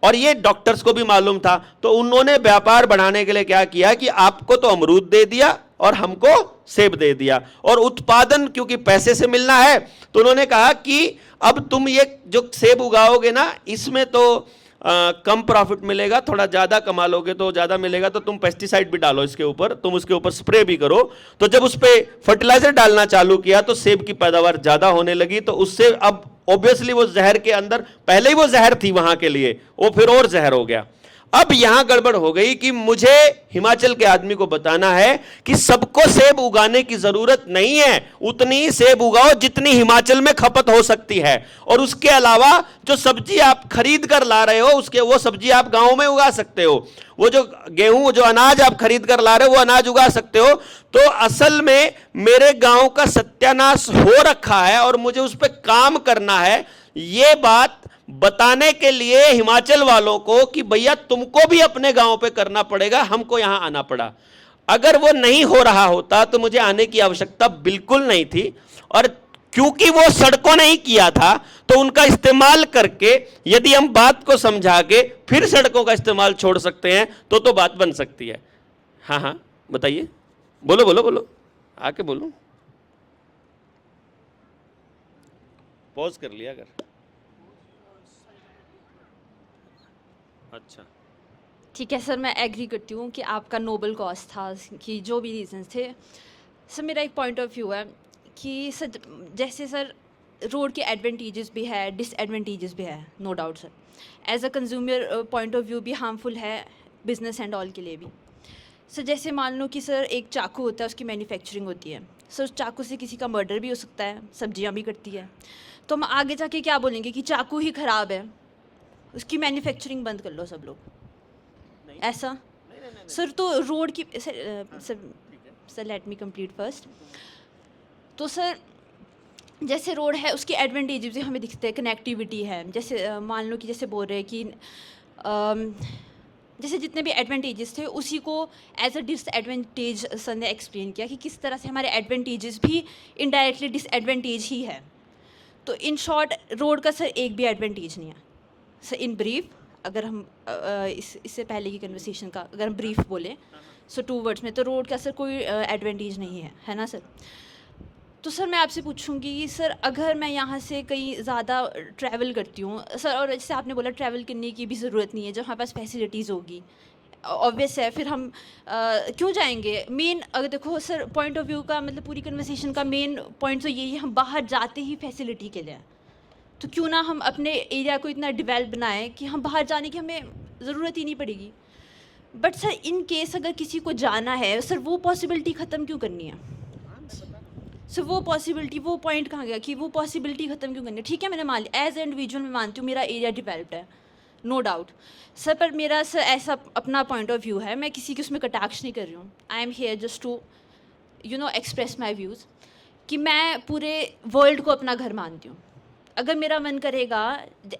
Speaker 1: और ये डॉक्टर्स को भी मालूम था, तो उन्होंने व्यापार बढ़ाने के लिए क्या किया कि आपको तो अमरूद दे दिया और हमको सेब दे दिया, और उत्पादन क्योंकि पैसे से मिलना है तो उन्होंने कहा कि अब तुम ये जो सेब उगाओगे ना, इसमें तो कम प्रॉफिट मिलेगा, थोड़ा ज़्यादा कमा लोगे तो ज़्यादा मिलेगा, तो तुम पेस्टिसाइड भी डालो इसके ऊपर, तुम उसके ऊपर स्प्रे भी करो। तो जब उस पर फर्टिलाइजर डालना चालू किया तो सेब की पैदावार ज़्यादा होने लगी। तो उससे अब ऑब्वियसली वो जहर के अंदर, पहले ही वो जहर थी वहाँ के लिए, वो फिर और जहर हो गया। अब यहां गड़बड़ हो गई कि मुझे हिमाचल के आदमी को बताना है कि सबको सेब उगाने की जरूरत नहीं है, उतनी ही सेब उगाओ जितनी हिमाचल में खपत हो सकती है, और उसके अलावा जो सब्जी आप खरीद कर ला रहे हो उसके वो सब्जी आप गांव में उगा सकते हो, वो जो गेहूं, जो अनाज आप खरीद कर ला रहे हो वो अनाज उगा सकते हो। तो असल में मेरे गांव का सत्यानाश हो रखा है और मुझे उस पर काम करना है, ये बात बताने के लिए हिमाचल वालों को कि भैया तुमको भी अपने गांव पे करना पड़ेगा, हमको यहां आना पड़ा। अगर वो नहीं हो रहा होता तो मुझे आने की आवश्यकता बिल्कुल नहीं थी, और क्योंकि वो सड़कों नहीं किया था तो उनका इस्तेमाल करके यदि हम बात को समझा के फिर सड़कों का इस्तेमाल छोड़ सकते हैं तो बात बन सकती है। हाँ हाँ बताइए, बोलो बोलो बोलो, आके बोलो, पॉज कर लिया अगर। अच्छा
Speaker 2: ठीक है सर, मैं एग्री करती हूँ कि आपका नोबल कॉज था कि जो भी रीजंस थे। सर मेरा एक पॉइंट ऑफ व्यू है कि सर जैसे सर रोड के एडवांटेजेस भी है, डिसएडवांटेजेस भी है, no doubt sir. As a consumer point of view भी हार्मफुल है बिजनेस एंड ऑल के लिए भी। सर जैसे मान लो कि सर एक चाकू होता है, उसकी मैन्युफैक्चरिंग होती है, सर उस चाकू से किसी का मर्डर भी हो सकता है, सब्जियां भी कटती है, तो हम आगे जाके क्या बोलेंगे कि चाकू ही ख़राब है, उसकी मैन्युफैक्चरिंग बंद कर लो सब लोग, ऐसा सर तो रोड की sir let me complete first. तो सर जैसे रोड है उसके एडवांटेजेस भी हमें दिखते हैं, कनेक्टिविटी है, जैसे मान लो कि जैसे बोल रहे हैं कि जैसे जितने भी एडवांटेजेस थे उसी को एज अ डिसएडवांटेज सर ने एक्सप्लेन किया कि किस तरह से हमारे एडवांटेजेस भी इनडायरेक्टली डिसएडवांटेज ही है। तो इन शॉर्ट रोड का सर एक भी एडवांटेज नहीं है सर। इन ब्रीफ अगर हम इससे पहले की कन्वर्सेशन का अगर हम ब्रीफ बोले सो 2 वर्ड्स में, तो रोड का सर कोई एडवांटेज नहीं है ना सर। तो सर मैं आपसे पूछूंगी कि सर अगर मैं यहाँ से कहीं ज़्यादा ट्रैवल करती हूँ सर, और जैसे आपने बोला ट्रैवल करने की भी ज़रूरत नहीं है जब हमारे पास फैसिलिटीज़ होगी, ऑब्वियस है, फिर हम क्यों जाएंगे। मेन अगर देखो सर पॉइंट ऑफ व्यू का मतलब पूरी कन्वर्सेशन का मेन पॉइंट तो यही है, हम बाहर जाते ही फैसिलिटी के लिए हैं, तो क्यों ना हम अपने एरिया को इतना डेवलप बनाएं कि हम बाहर जाने की हमें ज़रूरत ही नहीं पड़ेगी। बट सर इन केस अगर किसी को जाना है सर, वो पॉसिबिलिटी ख़त्म क्यों करनी है सर? वो पॉसिबिलिटी, वो पॉइंट कहाँ गया कि वो पॉसिबिलिटी ख़त्म क्यों करनी है? ठीक है, मैंने मान लिया एज ए इंडिविजुअल मैं मानती हूँ मेरा एरिया डेवलप्ड है, नो डाउट सर, पर मेरा सर ऐसा अपना पॉइंट ऑफ व्यू है, मैं किसी की उसमें कटाक्ष नहीं कर रही हूँ। I am here just to express my views कि मैं पूरे वर्ल्ड को अपना घर मानती हूँ। अगर मेरा मन करेगा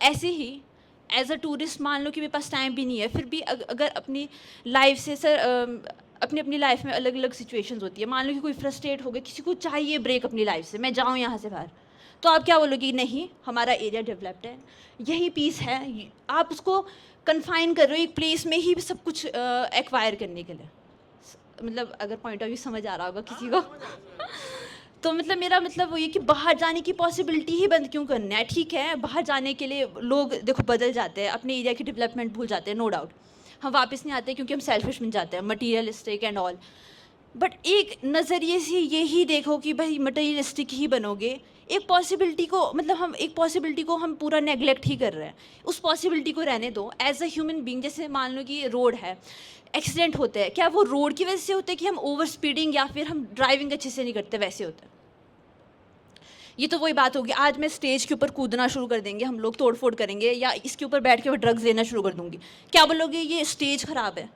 Speaker 2: ऐसे ही एज अ टूरिस्ट, मान लो कि मेरे पास टाइम भी नहीं है, फिर भी अगर अपनी लाइफ से सर अपनी अपनी लाइफ में अलग अलग सिचुएशंस होती है, मान लो कि कोई फ्रस्ट्रेट हो गया, किसी को चाहिए ब्रेक अपनी लाइफ से, मैं जाऊँ यहाँ से बाहर, तो आप क्या बोलोगे? नहीं, हमारा एरिया डेवलप्ड है, यही पीस है, आप उसको कन्फाइन कर रहे हो एक प्लेस में ही सब कुछ एक्वायर करने के लिए। मतलब अगर पॉइंट ऑफ व्यू समझ आ रहा होगा किसी को तो मतलब मेरा मतलब वो ये कि बाहर जाने की पॉसिबिलिटी ही बंद क्यों करना है? ठीक है, बाहर जाने के लिए लोग देखो बदल जाते हैं, अपने एरिया की डेवलपमेंट भूल जाते हैं, नो डाउट, हम वापस नहीं आते क्योंकि हम सेल्फिश बन जाते हैं, मटीरियलिस्टिक एंड ऑल। बट एक नज़रिए से यही देखो कि भाई मटीरियलिस्टिक ही बनोगे, एक पॉसिबिलिटी को मतलब हम एक पॉसिबिलिटी को हम पूरा नेगलेक्ट ही कर रहे हैं, उस पॉसिबिलिटी को रहने दो एज अ ह्यूमन बीइंग। जैसे मान लो कि रोड है, एक्सीडेंट होते हैं, क्या वो रोड की वजह से होते हैं कि हम ओवर स्पीडिंग या फिर हम ड्राइविंग अच्छे से नहीं करते वैसे होता है? ये तो वही बात होगी, आज मैं स्टेज के ऊपर कूदना शुरू कर देंगे हम लोग, तोड़ फोड़ करेंगे, या इसके ऊपर बैठ के मैं ड्रग्स लेना शुरू कर दूंगी, क्या बोलोगे? ये स्टेज ख़राब है,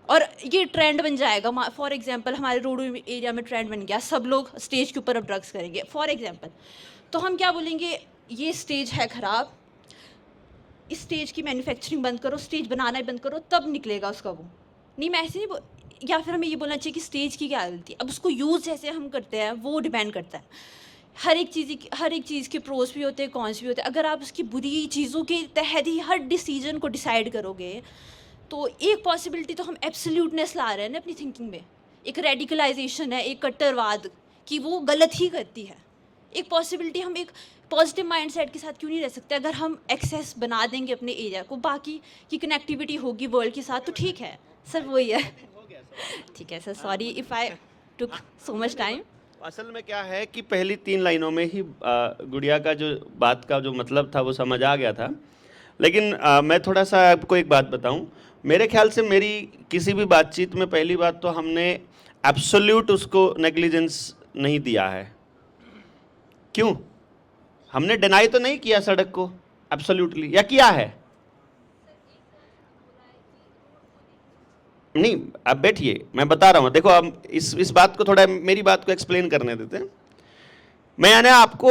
Speaker 2: और ये ट्रेंड बन जाएगा। फॉर एग्जांपल हमारे रोड एरिया में ट्रेंड बन गया, सब लोग स्टेज के ऊपर अब ड्रग्स करेंगे फॉर एग्जांपल, तो हम क्या बोलेंगे? ये स्टेज है ख़राब, इस स्टेज की मैन्युफैक्चरिंग बंद करो, स्टेज बनाना ही बंद करो, तब निकलेगा उसका वो। नहीं, मैं ऐसे नहीं या फिर हमें ये बोलना चाहिए कि स्टेज की क्या गलती। अब उसको यूज़ जैसे हम करते हैं वो डिपेंड करता है, हर एक चीज़ के प्रोस भी होते हैं, कॉन्स भी होते हैं। अगर आप उसकी बुरी चीज़ों के तहत ही हर डिसीजन को डिसाइड करोगे, तो एक पॉसिबिलिटी तो हम एब्सोल्यूटनेस ला रहे हैं ना अपनी थिंकिंग में, एक रेडिकलाइजेशन है, एक कट्टरवाद कि वो गलत ही करती है। एक पॉसिबिलिटी हम एक पॉजिटिव माइंडसेट के साथ क्यों नहीं रह सकते? अगर हम एक्सेस बना देंगे अपने एरिया को, बाकी की कनेक्टिविटी होगी वर्ल्ड के साथ, तो ठीक है सर, वही है। ठीक है sir, sorry if I took so much time.
Speaker 1: असल में क्या है कि पहली 3 लाइनों में ही गुड़िया का जो बात का जो मतलब था वो समझ आ गया था, लेकिन मैं थोड़ा सा आपको एक बात बताऊं। मेरे ख्याल से मेरी किसी भी बातचीत में पहली बात तो हमने एब्सोल्यूट उसको नेग्लिजेंस नहीं दिया है। क्यों? हमने डिनाई तो नहीं किया सड़क को एब्सोल्यूटली, या किया है? नहीं, अब बैठिए, मैं बता रहा हूँ। देखो अब इस बात को थोड़ा मेरी बात को एक्सप्लेन करने देते हैं। मैंने आपको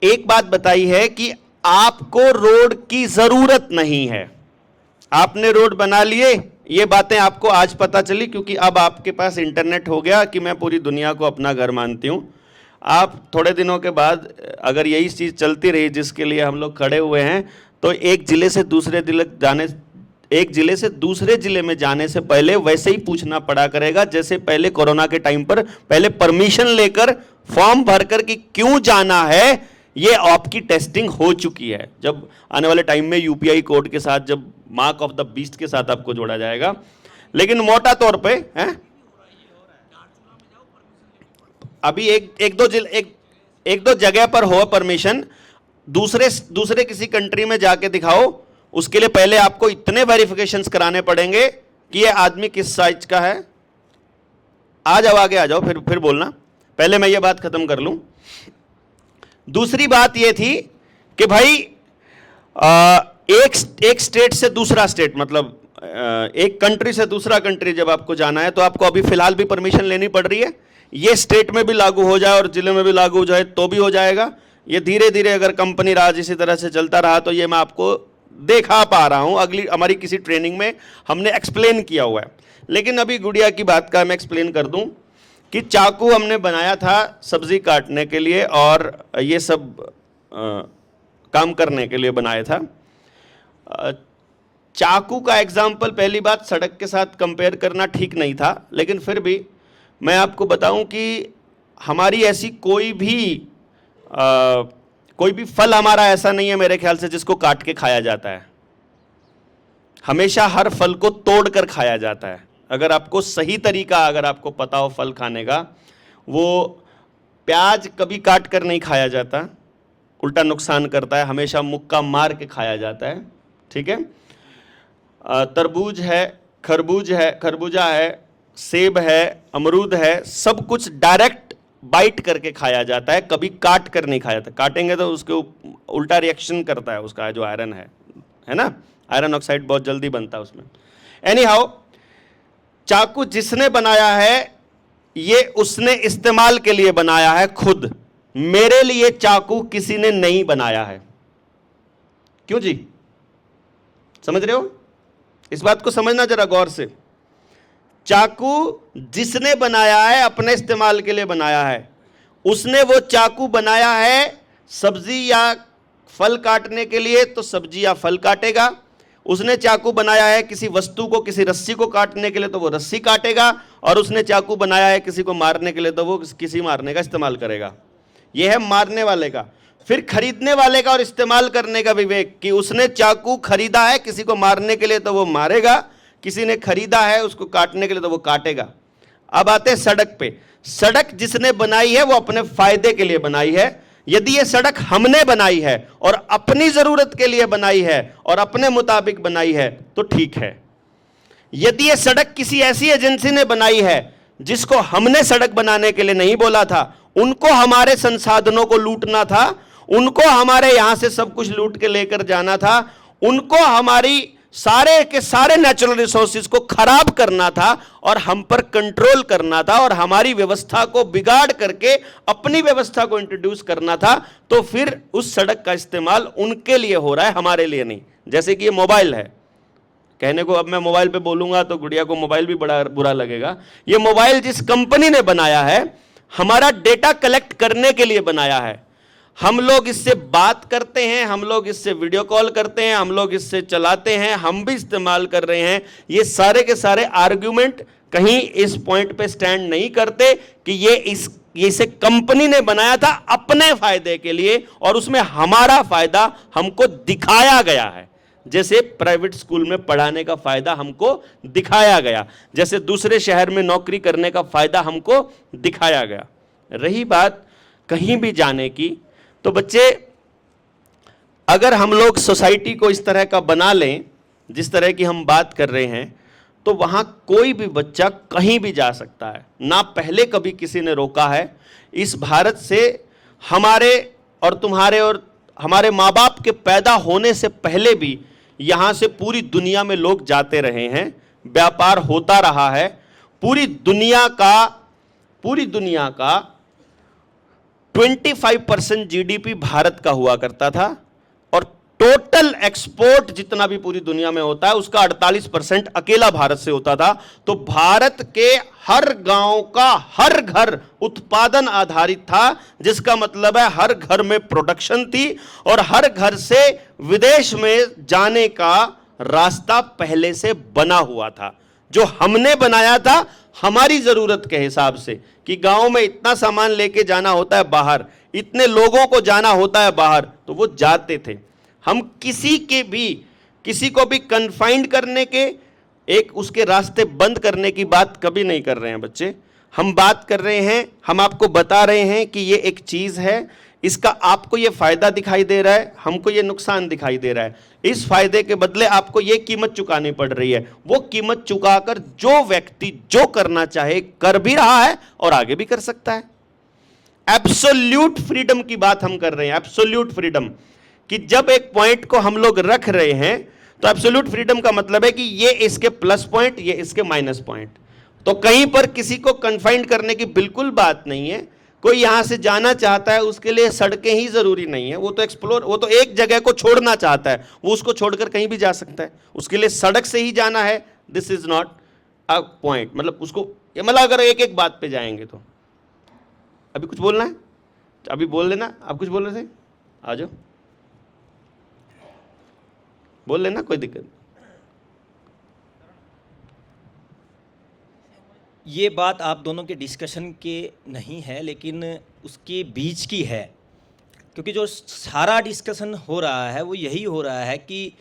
Speaker 1: एक बात बताई है कि आपको रोड की ज़रूरत नहीं है, आपने रोड बना लिए। ये बातें आपको आज पता चली क्योंकि अब आपके पास इंटरनेट हो गया कि मैं पूरी दुनिया को अपना घर मानती हूँ। आप थोड़े दिनों के बाद अगर यही चीज़ चलती रही जिसके लिए हम लोग खड़े हुए हैं, तो एक ज़िले से दूसरे ज़िले में जाने से पहले वैसे ही पूछना पड़ा करेगा जैसे पहले कोरोना के टाइम पर पहले परमिशन लेकर फॉर्म भरकर कि क्यों जाना है। ये आपकी टेस्टिंग हो चुकी है। जब आने वाले टाइम में यूपीआई कोड के साथ, जब मार्क ऑफ द बीस्ट के साथ आपको जोड़ा जाएगा, लेकिन मोटा तौर पे है अभी एक दो जगह पर हो परमिशन, दूसरे किसी कंट्री में जाके दिखाओ, उसके लिए पहले आपको इतने वेरिफिकेशंस कराने पड़ेंगे कि ये आदमी किस साइज का है। आ जाओ, आगे आ जाओ, फिर बोलना, पहले मैं ये बात खत्म कर लूं। दूसरी बात ये थी कि भाई एक स्टेट से दूसरा स्टेट, मतलब एक कंट्री से दूसरा कंट्री जब आपको जाना है तो आपको अभी फिलहाल भी परमिशन लेनी पड़ रही है। ये स्टेट में भी लागू हो जाए और जिले में भी लागू हो जाए तो भी हो जाएगा। ये धीरे धीरे अगर कंपनी राज इसी तरह से चलता रहा तो ये मैं आपको देखा पा रहा हूं, अगली हमारी किसी ट्रेनिंग में हमने एक्सप्लेन किया हुआ है। लेकिन अभी गुड़िया की बात का मैं एक्सप्लेन कर दूं कि चाकू हमने बनाया था सब्जी काटने के लिए और ये सब काम करने के लिए बनाया था। चाकू का एग्जाम्पल पहली बात सड़क के साथ कंपेयर करना ठीक नहीं था, लेकिन फिर भी मैं आपको बताऊं कि हमारी ऐसी कोई भी फल हमारा ऐसा नहीं है मेरे ख्याल से जिसको काट के खाया जाता है। हमेशा हर फल को तोड़ कर खाया जाता है। अगर आपको सही तरीका अगर आपको पता हो फल खाने का, वो प्याज कभी काट कर नहीं खाया जाता, उल्टा नुकसान करता है, हमेशा मुक्का मार के खाया जाता है। ठीक है, तरबूज है, खरबूजा है, सेब है, अमरूद है, सब कुछ डायरेक्ट बाइट करके खाया जाता है, कभी काट कर नहीं खाया जाता। काटेंगे तो उसके उल्टा रिएक्शन करता है उसका जो आयरन है ना, आयरन ऑक्साइड बहुत जल्दी बनता है उसमें। एनी हाउ, चाकू जिसने बनाया है ये उसने इस्तेमाल के लिए बनाया है खुद। मेरे लिए चाकू किसी ने नहीं बनाया है। क्यों जी, समझ रहे हो? इस बात को समझना जरा गौर से। चाकू जिसने बनाया है अपने इस्तेमाल के लिए बनाया है। उसने वो चाकू बनाया है सब्जी या फल काटने के लिए तो सब्जी या फल काटेगा। उसने चाकू बनाया है किसी वस्तु को, किसी रस्सी को काटने के लिए तो वो रस्सी काटेगा। और उसने चाकू बनाया है किसी को मारने के लिए तो वो किसी मारने का इस्तेमाल करेगा। यह है मारने वाले का। फिर खरीदने वाले का और इस्तेमाल करने का विवेक कि उसने चाकू खरीदा है किसी को मारने के लिए तो वो मारेगा, किसी ने खरीदा है उसको काटने के लिए तो वो काटेगा। अब आते हैं सड़क पे। सड़क जिसने बनाई है वो अपने फायदे के लिए बनाई है। यदि ये सड़क हमने बनाई है और अपनी जरूरत के लिए बनाई है और अपने मुताबिक बनाई है तो ठीक है। यदि ये सड़क किसी ऐसी एजेंसी ने बनाई है जिसको हमने सड़क बनाने के लिए नहीं बोला था, उनको हमारे संसाधनों को लूटना था, उनको हमारे यहां से सब कुछ लूट के लेकर जाना था, उनको हमारी सारे के सारे नेचुरल रिसोर्सेज को खराब करना था और हम पर कंट्रोल करना था और हमारी व्यवस्था को बिगाड़ करके अपनी व्यवस्था को इंट्रोड्यूस करना था, तो फिर उस सड़क का इस्तेमाल उनके लिए हो रहा है, हमारे लिए नहीं। जैसे कि ये मोबाइल है, कहने को अब मैं मोबाइल पे बोलूंगा तो गुड़िया को मोबाइल भी बड़ा बुरा लगेगा। ये मोबाइल जिस कंपनी ने बनाया है हमारा डेटा कलेक्ट करने के लिए बनाया है। हम लोग इससे बात करते हैं, हम लोग इससे वीडियो कॉल करते हैं, हम लोग इससे चलाते हैं, हम भी इस्तेमाल कर रहे हैं। ये सारे के सारे आर्ग्यूमेंट कहीं इस पॉइंट पे स्टैंड नहीं करते कि ये इसे कंपनी ने बनाया था अपने फायदे के लिए और उसमें हमारा फायदा हमको दिखाया गया है। जैसे प्राइवेट स्कूल में पढ़ाने का फायदा हमको दिखाया गया, जैसे दूसरे शहर में नौकरी करने का फायदा हमको दिखाया गया। रही बात कहीं भी जाने की, तो बच्चे अगर हम लोग सोसाइटी को इस तरह का बना लें जिस तरह की हम बात कर रहे हैं, तो वहां कोई भी बच्चा कहीं भी जा सकता है। ना पहले कभी किसी ने रोका है। इस भारत से हमारे और तुम्हारे और हमारे माँ बाप के पैदा होने से पहले भी यहां से पूरी दुनिया में लोग जाते रहे हैं, व्यापार होता रहा है। पूरी दुनिया का 25% जीडीपी भारत का हुआ करता था और टोटल एक्सपोर्ट जितना भी पूरी दुनिया में होता है उसका 48% अकेला भारत से होता था। तो भारत के हर गांव का हर घर उत्पादन आधारित था, जिसका मतलब है हर घर में प्रोडक्शन थी और हर घर से विदेश में जाने का रास्ता पहले से बना हुआ था, जो हमने बनाया था हमारी जरूरत के हिसाब से कि गांव में इतना सामान लेके जाना होता है बाहर, इतने लोगों को जाना होता है बाहर, तो वो जाते थे। हम किसी को भी कन्फाइंड करने के, एक उसके रास्ते बंद करने की बात कभी नहीं कर रहे हैं बच्चे। हम बात कर रहे हैं, हम आपको बता रहे हैं कि ये एक चीज है, इसका आपको ये फायदा दिखाई दे रहा है, हमको ये नुकसान दिखाई दे रहा है। इस फायदे के बदले आपको ये कीमत चुकानी पड़ रही है। वो कीमत चुकाकर जो व्यक्ति जो करना चाहे कर भी रहा है और आगे भी कर सकता है। एब्सोल्यूट फ्रीडम की बात हम कर रहे हैं, एब्सोल्यूट फ्रीडम, कि जब एक पॉइंट को हम लोग रख रहे हैं तो एब्सोल्यूट फ्रीडम का मतलब है कि ये इसके प्लस पॉइंट, ये इसके माइनस पॉइंट। तो कहीं पर किसी को कन्फाइंड करने की बिल्कुल बात नहीं है। कोई यहां से जाना चाहता है, उसके लिए सड़कें ही जरूरी नहीं है। वो तो एक्सप्लोर, वो तो एक जगह को छोड़ना चाहता है, वो उसको छोड़कर कहीं भी जा सकता है। उसके लिए सड़क से ही जाना है, this is not a point. मतलब उसको, मतलब अगर एक एक बात पे जाएंगे तो। अभी कुछ बोलना है? अभी बोल लेना। आप कुछ बोल रहे थे, आ जाओ, बोल लेना, कोई दिक्कत नहीं।
Speaker 3: ये बात आप दोनों के डिस्कशन के नहीं है, लेकिन उसके बीच की है, क्योंकि जो सारा डिस्कशन हो रहा है वो यही हो रहा है कि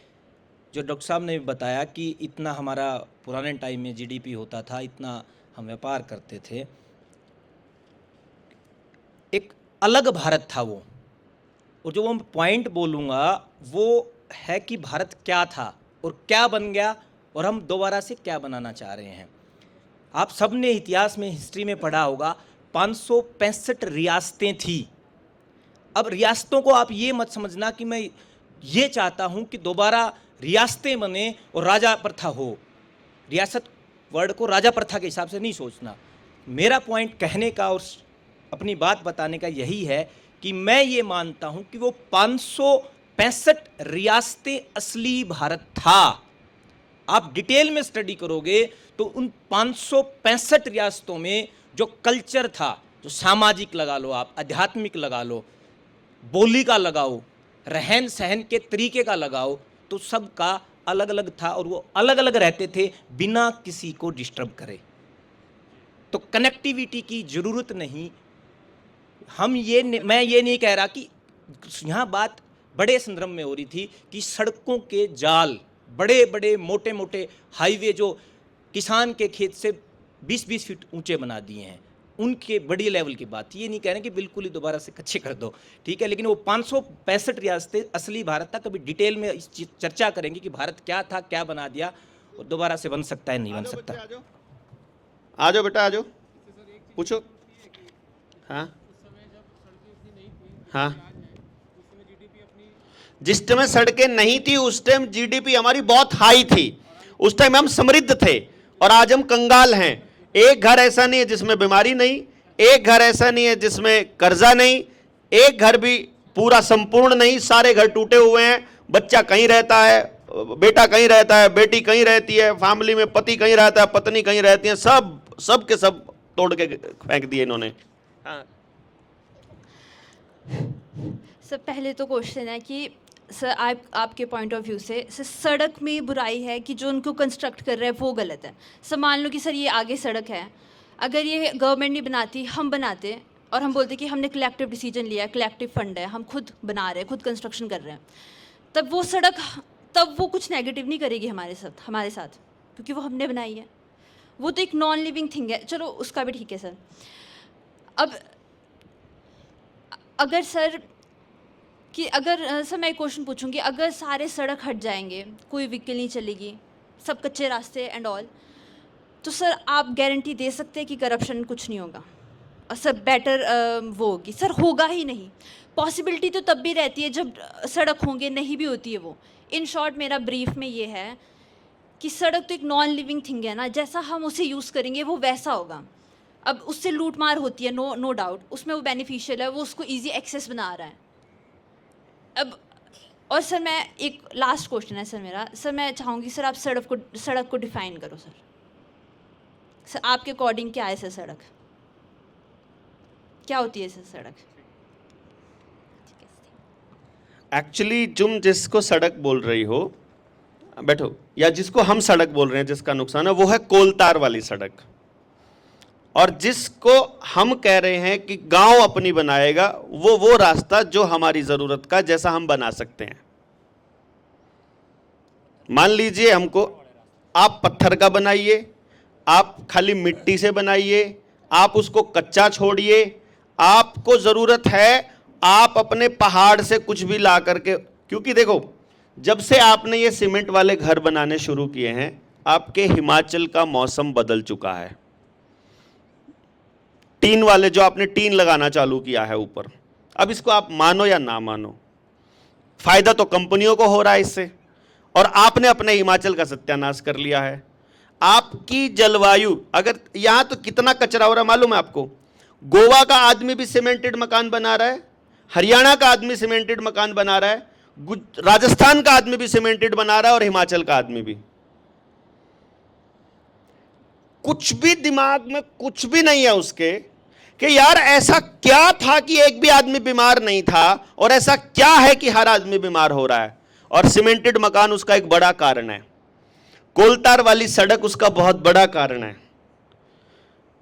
Speaker 3: जो डॉक्टर साहब ने बताया कि इतना हमारा पुराने टाइम में जीडीपी होता था, इतना हम व्यापार करते थे, एक अलग भारत था वो। और जो मैं पॉइंट बोलूँगा वो है कि भारत क्या था और क्या बन गया, और हम दोबारा से क्या बनाना चाह रहे हैं। आप सब ने इतिहास में, हिस्ट्री में पढ़ा होगा, 565 रियासतें थी। अब रियासतों को आप ये मत समझना कि मैं ये चाहता हूँ कि दोबारा रियासतें बने और राजा प्रथा हो। रियासत वर्ड को राजा प्रथा के हिसाब से नहीं सोचना। मेरा पॉइंट कहने का और अपनी बात बताने का यही है कि मैं ये मानता हूँ कि वो 565 रियासतें असली भारत था। आप डिटेल में स्टडी करोगे तो उन 565 रियासतों में जो कल्चर था, जो सामाजिक लगा लो, आप आध्यात्मिक लगा लो, बोली का लगाओ, रहन सहन के तरीके का लगाओ, तो सबका अलग अलग था और वो अलग अलग रहते थे बिना किसी को डिस्टर्ब करे। तो कनेक्टिविटी की ज़रूरत नहीं। मैं ये नहीं कह रहा कि यहाँ बात बड़े संदर्भ में हो रही थी कि सड़कों के जाल, बड़े बड़े मोटे मोटे हाईवे जो किसान के खेत से 20-20 फीट ऊंचे बना दिए हैं, उनके बड़ी लेवल की बात। ये नहीं कह रहे कि बिल्कुल ही दोबारा से कच्चे कर दो, ठीक है, लेकिन वो 565 रियासतें असली भारत था। कभी डिटेल में इस चर्चा करेंगे कि भारत क्या था, क्या बना दिया, और दोबारा से बन सकता है, नहीं बन सकता।
Speaker 1: आ जाओ बेटा, आ जाओ, पूछो। हाँ हाँ, जिस टाइम सड़कें नहीं थी उस टाइम जीडीपी हमारी बहुत हाई थी। उस टाइम हम समृद्ध थे और आज हम कंगाल हैं। एक घर ऐसा नहीं है जिसमें बीमारी नहीं, एक घर ऐसा नहीं है जिसमें कर्जा नहीं, एक घर भी पूरा संपूर्ण नहीं, सारे घर टूटे हुए हैं। बच्चा कहीं रहता है, बेटा कहीं रहता है, बेटी कहीं रहती है, फैमिली में पति कहीं रहता है, पत्नी कहीं रहती है, सब के सब तोड़ के फेंक दिए इन्होंने। हाँ
Speaker 2: सर, पहले तो क्वेश्चन है कि सर आपके पॉइंट ऑफ व्यू से सर सड़क में बुराई है कि जो उनको कंस्ट्रक्ट कर रहा है वो गलत है। सर मान लो कि सर ये आगे सड़क है, अगर ये गवर्नमेंट नहीं बनाती, हम बनाते और हम बोलते कि हमने कलेक्टिव डिसीजन लिया है, कलेक्टिव फंड है, हम खुद बना रहे हैं, खुद कंस्ट्रक्शन कर रहे हैं, तब वो सड़क, तब वो कुछ नेगेटिव नहीं करेगी हमारे साथ, क्योंकि वो हमने बनाई है। वो तो एक नॉन लिविंग थिंग है, चलो उसका भी ठीक है सर। अब अगर सर कि अगर सर मैं एक क्वेश्चन पूछूंगी, अगर सारे सड़क हट जाएंगे, कोई व्हीकल नहीं चलेगी, सब कच्चे रास्ते एंड ऑल, तो सर आप गारंटी दे सकते हैं कि करप्शन कुछ नहीं होगा और सब बेटर वो होगी? सर होगा ही नहीं। पॉसिबिलिटी तो तब भी रहती है जब सड़क होंगे, नहीं भी होती है वो। इन शॉर्ट मेरा ब्रीफ में ये है कि सड़क तो एक नॉन लिविंग थिंग है ना, जैसा हम उसे यूज़ करेंगे वो वैसा होगा। अब उससे लूट मार होती है, नो डाउट, उसमें वो बेनिफिशियल है, वो उसको ईजी एक्सेस बना रहा है। अब और सर मैं एक लास्ट क्वेश्चन है सर मेरा, सर मैं चाहूँगी सर आप सड़क को डिफाइन करो सर आपके अकॉर्डिंग क्या है सर सड़क, क्या होती है सर सड़क?
Speaker 1: एक्चुअली तुम जिसको सड़क बोल रही हो, बैठो, या जिसको हम सड़क बोल रहे हैं जिसका नुकसान है, वो है कोलतार वाली सड़क। और जिसको हम कह रहे हैं कि गांव अपनी बनाएगा, वो रास्ता जो हमारी जरूरत का, जैसा हम बना सकते हैं। मान लीजिए हमको, आप पत्थर का बनाइए, आप खाली मिट्टी से बनाइए, आप उसको कच्चा छोड़िए, आपको जरूरत है आप अपने पहाड़ से कुछ भी ला करके, क्योंकि देखो जब से आपने ये सीमेंट वाले घर बनाने शुरू किए हैं, आपके हिमाचल का मौसम बदल चुका है। टीन वाले, जो आपने टीन लगाना चालू किया है ऊपर, अब इसको आप मानो या ना मानो, फायदा तो कंपनियों को हो रहा है इससे, और आपने अपने हिमाचल का सत्यानाश कर लिया है। आपकी जलवायु, अगर यहां तो कितना कचरा हो रहा है मालूम है आपको? गोवा का आदमी भी सीमेंटेड मकान बना रहा है, हरियाणा का आदमी सीमेंटेड मकान बना रहा है, राजस्थान का आदमी भी सीमेंटेड बना रहा है और हिमाचल का आदमी भी। कुछ भी दिमाग में कुछ भी नहीं है उसके कि यार ऐसा क्या था कि एक भी आदमी बीमार नहीं था, और ऐसा क्या है कि हर आदमी बीमार हो रहा है। और सीमेंटेड मकान उसका एक बड़ा कारण है, कोलतार वाली सड़क उसका बहुत बड़ा कारण है,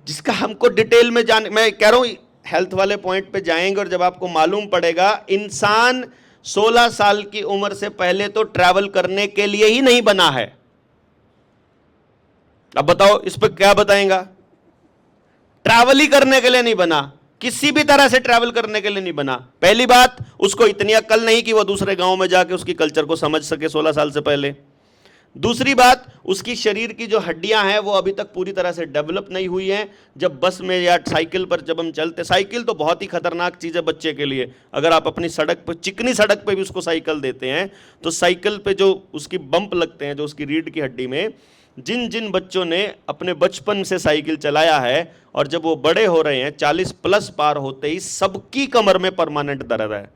Speaker 1: जिसका हमको डिटेल में मैं कह रहा हूं हेल्थ वाले पॉइंट पे जाएंगे और जब आपको मालूम पड़ेगा इंसान 16 साल की उम्र से पहले तो ट्रैवल करने के लिए ही नहीं बना है। अब बताओ इस पर क्या बताएंगा? ट्रैवल ही करने के लिए नहीं बना, किसी भी तरह से ट्रैवल करने के लिए नहीं बना। पहली बात, उसको इतनी अक्ल नहीं कि वो दूसरे गांव में जाके उसकी कल्चर को समझ सके 16 साल से पहले। दूसरी बात, उसकी शरीर की जो हड्डियां हैं वो अभी तक पूरी तरह से डेवलप नहीं हुई हैं। जब बस में या साइकिल पर जब हम चलते, साइकिल तो बहुत ही खतरनाक चीज़ है बच्चे के लिए। अगर आप अपनी सड़क पर, चिकनी सड़क पे भी उसको साइकिल देते हैं तो साइकिल पे जो उसकी बम्प लगते हैं, जो उसकी रीढ़ की हड्डी में, जिन जिन बच्चों ने अपने बचपन से साइकिल चलाया है और जब वो बड़े हो रहे हैं 40 प्लस पार होते ही सबकी कमर में परमानेंट दर्द है।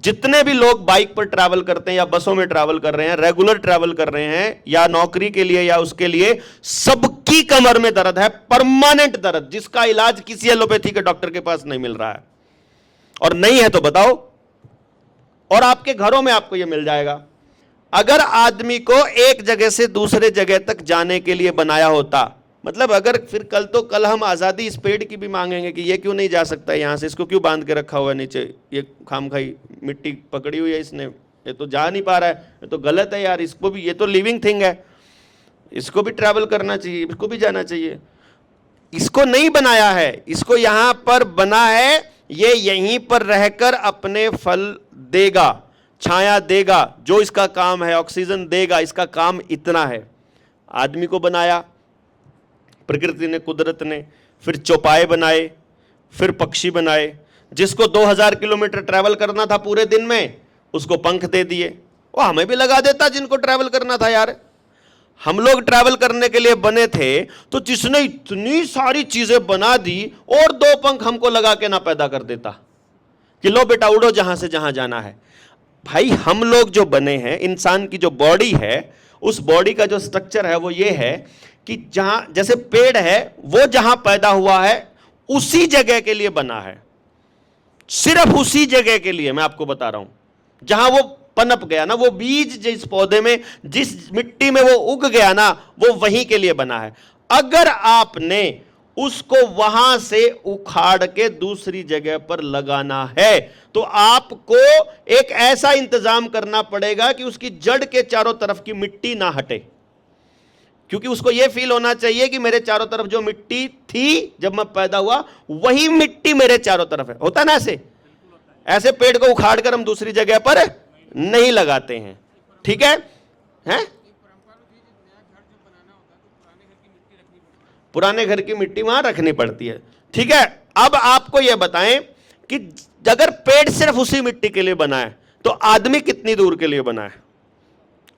Speaker 1: जितने भी लोग बाइक पर ट्रैवल करते हैं या बसों में ट्रैवल कर रहे हैं, रेगुलर ट्रैवल कर रहे हैं या नौकरी के लिए या उसके लिए, सबकी कमर में दर्द है, परमानेंट दर्द, जिसका इलाज किसी एलोपैथी के डॉक्टर के पास नहीं मिल रहा है। और नहीं है तो बताओ, और आपके घरों में आपको यह मिल जाएगा। अगर आदमी को एक जगह से दूसरे जगह तक जाने के लिए बनाया होता, मतलब अगर फिर कल हम आज़ादी इस पेड़ की भी मांगेंगे कि ये क्यों नहीं जा सकता यहाँ से, इसको क्यों बांध के रखा हुआ है नीचे, ये खामखाई मिट्टी पकड़ी हुई है इसने, ये तो जा नहीं पा रहा है, ये तो गलत है यार, इसको भी, ये तो लिविंग थिंग है, इसको भी ट्रैवल करना चाहिए, इसको भी जाना चाहिए। इसको नहीं बनाया है, इसको यहाँ पर बना है, ये यहीं पर रहकर अपने फल देगा, छाया देगा, जो इसका काम है, ऑक्सीजन देगा, इसका काम इतना है। आदमी को बनाया प्रकृति ने, कुदरत ने, फिर चौपाए बनाए, फिर पक्षी बनाए। जिसको 2000 किलोमीटर ट्रैवल करना था पूरे दिन में, उसको पंख दे दिए। वो हमें भी लगा देता जिनको ट्रैवल करना था यार। हम लोग ट्रैवल करने के लिए बने थे, तो जिसने इतनी सारी चीजें बना दी और 2 पंख हमको लगा के ना पैदा कर देता कि लो बेटा उड़ो जहां से जहां जाना है। भाई हम लोग जो बने हैं, इंसान की जो बॉडी है, उस बॉडी का जो स्ट्रक्चर है वो ये है कि जहां, जैसे पेड़ है वो जहां पैदा हुआ है उसी जगह के लिए बना है, सिर्फ उसी जगह के लिए। मैं आपको बता रहा हूं जहां वो पनप गया ना, वो बीज जिस पौधे में, जिस मिट्टी में वो उग गया ना, वो वहीं के लिए बना है। अगर आपने उसको वहां से उखाड़ के दूसरी जगह पर लगाना है तो आपको एक ऐसा इंतजाम करना पड़ेगा कि उसकी जड़ के चारों तरफ की मिट्टी ना हटे, क्योंकि उसको यह फील होना चाहिए कि मेरे चारों तरफ जो मिट्टी थी जब मैं पैदा हुआ वही मिट्टी मेरे चारों तरफ है। होता ना ऐसे पेड़ को उखाड़ कर हम दूसरी जगह पर नहीं लगाते हैं, ठीक है? पुराने घर की मिट्टी वहां रखनी पड़ती है, ठीक है? अब आपको यह बताएं कि अगर पेड़ सिर्फ उसी मिट्टी के लिए बना है तो आदमी कितनी दूर के लिए बना है,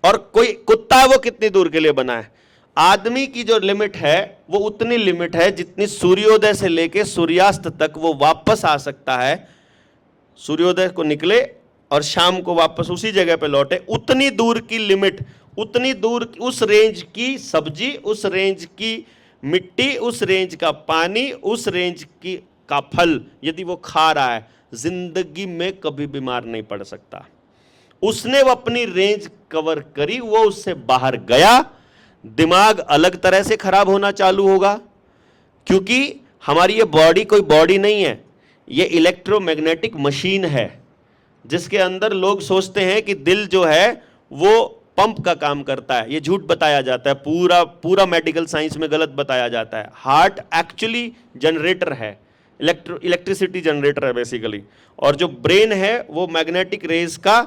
Speaker 1: और कोई कुत्ता है वो कितनी दूर के लिए बना है? आदमी की जो लिमिट है वो उतनी लिमिट है जितनी सूर्योदय से लेकर सूर्यास्त तक वो वापस आ सकता है। सूर्योदय को निकले और शाम को वापस उसी जगह पे लौटे, उतनी दूर की लिमिट, उतनी दूर, उस रेंज की सब्जी, उस रेंज की मिट्टी, उस रेंज का पानी, उस रेंज की का फल यदि वो खा रहा है, जिंदगी में कभी बीमार नहीं पड़ सकता। उसने वो अपनी रेंज कवर करी, वो उससे बाहर गया, दिमाग अलग तरह से खराब होना चालू होगा, क्योंकि हमारी ये बॉडी कोई बॉडी नहीं है, ये इलेक्ट्रोमैग्नेटिक मशीन है, जिसके अंदर लोग सोचते हैं कि दिल जो है वो पंप का काम करता है। ये झूठ बताया जाता है, पूरा मेडिकल साइंस में गलत बताया जाता है। हार्ट एक्चुअली जनरेटर है, इलेक्ट्रिसिटी जनरेटर है बेसिकली, और जो ब्रेन है वो मैग्नेटिक रेज का,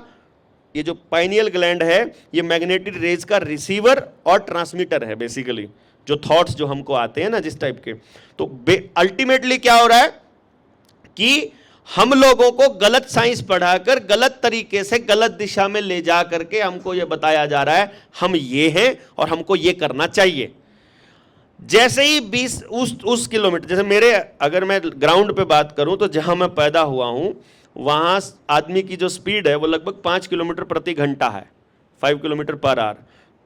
Speaker 1: ये जो पाइनियल ग्लैंड है ये मैग्नेटिक रेज का रिसीवर और ट्रांसमीटर है बेसिकली, जो थॉट्स जो हमको आते हैं ना जिस टाइप के। तो अल्टीमेटली क्या हो रहा है कि हम लोगों को गलत साइंस पढ़ाकर गलत तरीके से गलत दिशा में ले जा करके हमको ये बताया जा रहा है हम ये हैं और हमको ये करना चाहिए। जैसे ही 20 उस किलोमीटर, जैसे मेरे, अगर मैं ग्राउंड पे बात करूं तो जहां मैं पैदा हुआ हूं वहां आदमी की जो स्पीड है वो लगभग 5 किलोमीटर प्रति घंटा है, 5 किलोमीटर पर आवर।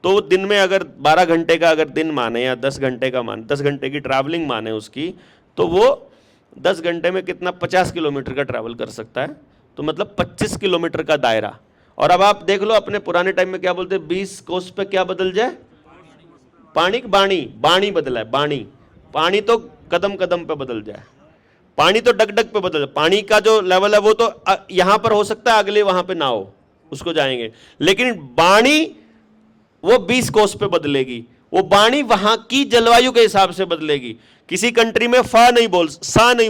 Speaker 1: तो दिन में अगर 12 घंटे का अगर दिन माने या 10 घंटे का माने, 10 घंटे की ट्रैवलिंग माने उसकी, तो वो 10 घंटे में कितना 50 किलोमीटर का ट्रैवल कर सकता है, तो मतलब 25 किलोमीटर का दायरा। और अब आप देख लो अपने पुराने टाइम में क्या बोलते, 20 कोस पे क्या बदल जाए, पानी बाणी, बाणी बदला है, बाणी, पानी तो कदम कदम पे बदल जाए, पानी तो डग डग पे बदल जाए। पानी का जो लेवल है वो तो यहां पर हो सकता है, अगले वहां पे ना हो, उसको जाएंगे, लेकिन बाणी वो 20 कोस पे बदलेगी। वो बाणी वहां की जलवायु के हिसाब से बदलेगी। किसी कंट्री में सा नहीं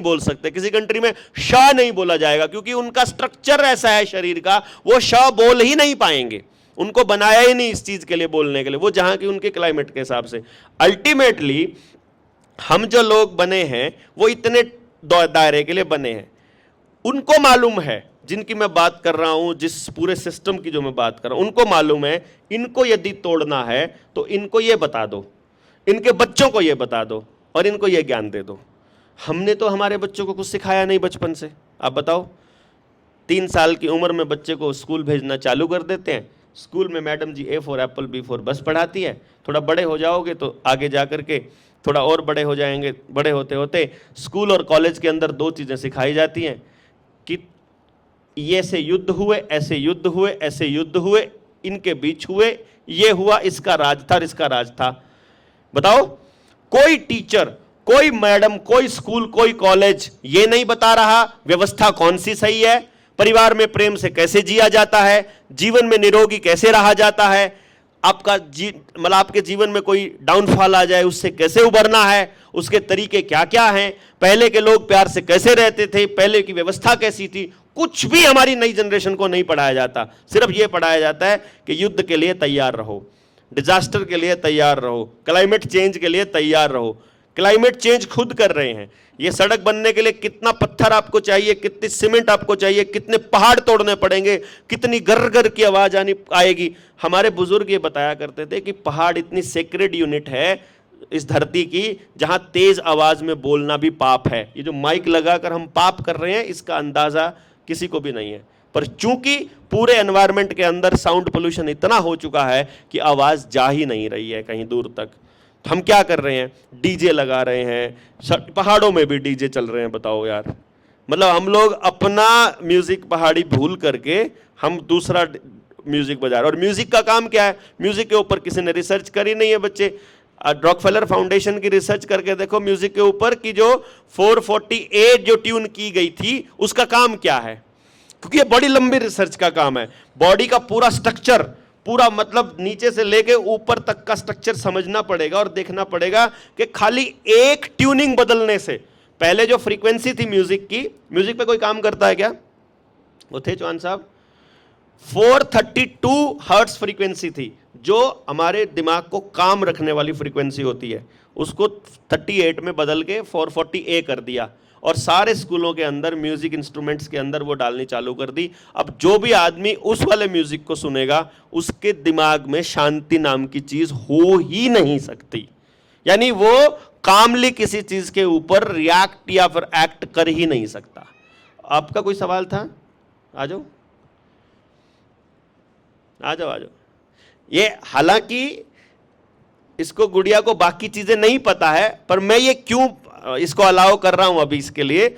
Speaker 1: बोल सकते, किसी कंट्री में शा नहीं बोला जाएगा, क्योंकि उनका स्ट्रक्चर ऐसा है शरीर का, वो श बोल ही नहीं पाएंगे, उनको बनाया ही नहीं इस चीज के लिए बोलने के लिए, वो जहां की उनके क्लाइमेट के हिसाब से। अल्टीमेटली हम जो लोग बने हैं वो इतने दायरे के लिए बने हैं। उनको मालूम है, जिनकी मैं बात कर रहा हूं, जिस पूरे सिस्टम की जो मैं बात कर रहा हूं, उनको मालूम है इनको यदि तोड़ना है तो इनको ये बता दो, इनके बच्चों को ये बता दो और इनको ये ज्ञान दे दो। हमने तो हमारे बच्चों को कुछ सिखाया नहीं बचपन से। आप बताओ, 3 साल की उम्र में बच्चे को स्कूल भेजना चालू कर देते हैं। स्कूल में madam ji A for apple, B for bus पढ़ाती है। थोड़ा बड़े हो जाओगे तो आगे जा करके थोड़ा और बड़े हो जाएंगे, बड़े होते होते स्कूल और कॉलेज के अंदर 2 चीज़ें सिखाई जाती हैं कि ये से युद्ध हुए, ऐसे युद्ध हुए, ऐसे युद्ध हुए, इनके बीच हुए, ये हुआ, इसका राज था, इसका राज था। बताओ, कोई टीचर, कोई मैडम, कोई स्कूल, कोई कॉलेज ये नहीं बता रहा व्यवस्था कौन सी सही है, परिवार में प्रेम से कैसे जिया जाता है, जीवन में निरोगी कैसे रहा जाता है, आपका मतलब आपके जीवन में कोई डाउनफॉल आ जाए उससे कैसे उबरना है, उसके तरीके क्या क्या हैं, पहले के लोग प्यार से कैसे रहते थे, पहले की व्यवस्था कैसी थी, कुछ भी हमारी नई जनरेशन को नहीं पढ़ाया जाता। सिर्फ ये पढ़ाया जाता है कि युद्ध के लिए तैयार रहो, डिजास्टर के लिए तैयार रहो, क्लाइमेट चेंज के लिए तैयार रहो। क्लाइमेट चेंज खुद कर रहे हैं। ये सड़क बनने के लिए कितना पत्थर आपको चाहिए, कितनी सीमेंट आपको चाहिए, कितने पहाड़ तोड़ने पड़ेंगे, कितनी गर गर की आवाज आएगी। हमारे बुजुर्ग ये बताया करते थे कि पहाड़ इतनी सेक्रेड यूनिट है इस धरती की जहां तेज आवाज में बोलना भी पाप है। ये जो माइक लगाकर हम पाप कर रहे हैं इसका अंदाजा किसी को भी नहीं है, पर चूंकि पूरे एनवायरनमेंट के अंदर साउंड पोल्यूशन इतना हो चुका है कि आवाज जा ही नहीं रही है कहीं दूर तक। तो हम क्या कर रहे हैं, डीजे लगा रहे हैं, पहाड़ों में भी डीजे चल रहे हैं। बताओ यार, मतलब हम लोग अपना म्यूजिक पहाड़ी भूल करके हम दूसरा म्यूजिक बजा रहे हैं। और म्यूजिक का काम क्या है, म्यूजिक के ऊपर किसी ने रिसर्च करी नहीं है बच्चे। रॉकफेलर फाउंडेशन की रिसर्च करके देखो म्यूजिक के ऊपर कि जो 448 जो ट्यून की गई थी उसका काम क्या है, क्योंकि ये बड़ी लंबी रिसर्च का काम है। बॉडी का पूरा स्ट्रक्चर, पूरा मतलब नीचे से लेके ऊपर तक का स्ट्रक्चर समझना पड़ेगा और देखना पड़ेगा कि खाली एक ट्यूनिंग बदलने से, पहले जो फ्रीक्वेंसी थी म्यूजिक की, म्यूजिक पे कोई काम करता है क्या, वो थे चौहान साहब, 432 हर्ट्ज फ्रीक्वेंसी थी जो हमारे दिमाग को काम रखने वाली फ्रीक्वेंसी होती है, उसको 38 में बदल के 440A कर दिया और सारे स्कूलों के अंदर म्यूजिक इंस्ट्रूमेंट्स के अंदर वो डालनी चालू कर दी। अब जो भी आदमी उस वाले म्यूजिक को सुनेगा उसके दिमाग में शांति नाम की चीज हो ही नहीं सकती, यानी वो कामली किसी चीज के ऊपर रिएक्ट या फिर एक्ट कर ही नहीं सकता। आपका कोई सवाल था? आ जाओ आ जाओ आ जाओ। ये हालांकि इसको गुड़िया को बाकी चीजें नहीं पता है, पर मैं ये क्यों इसको अलाउ कर रहा हूं अभी इसके लिए,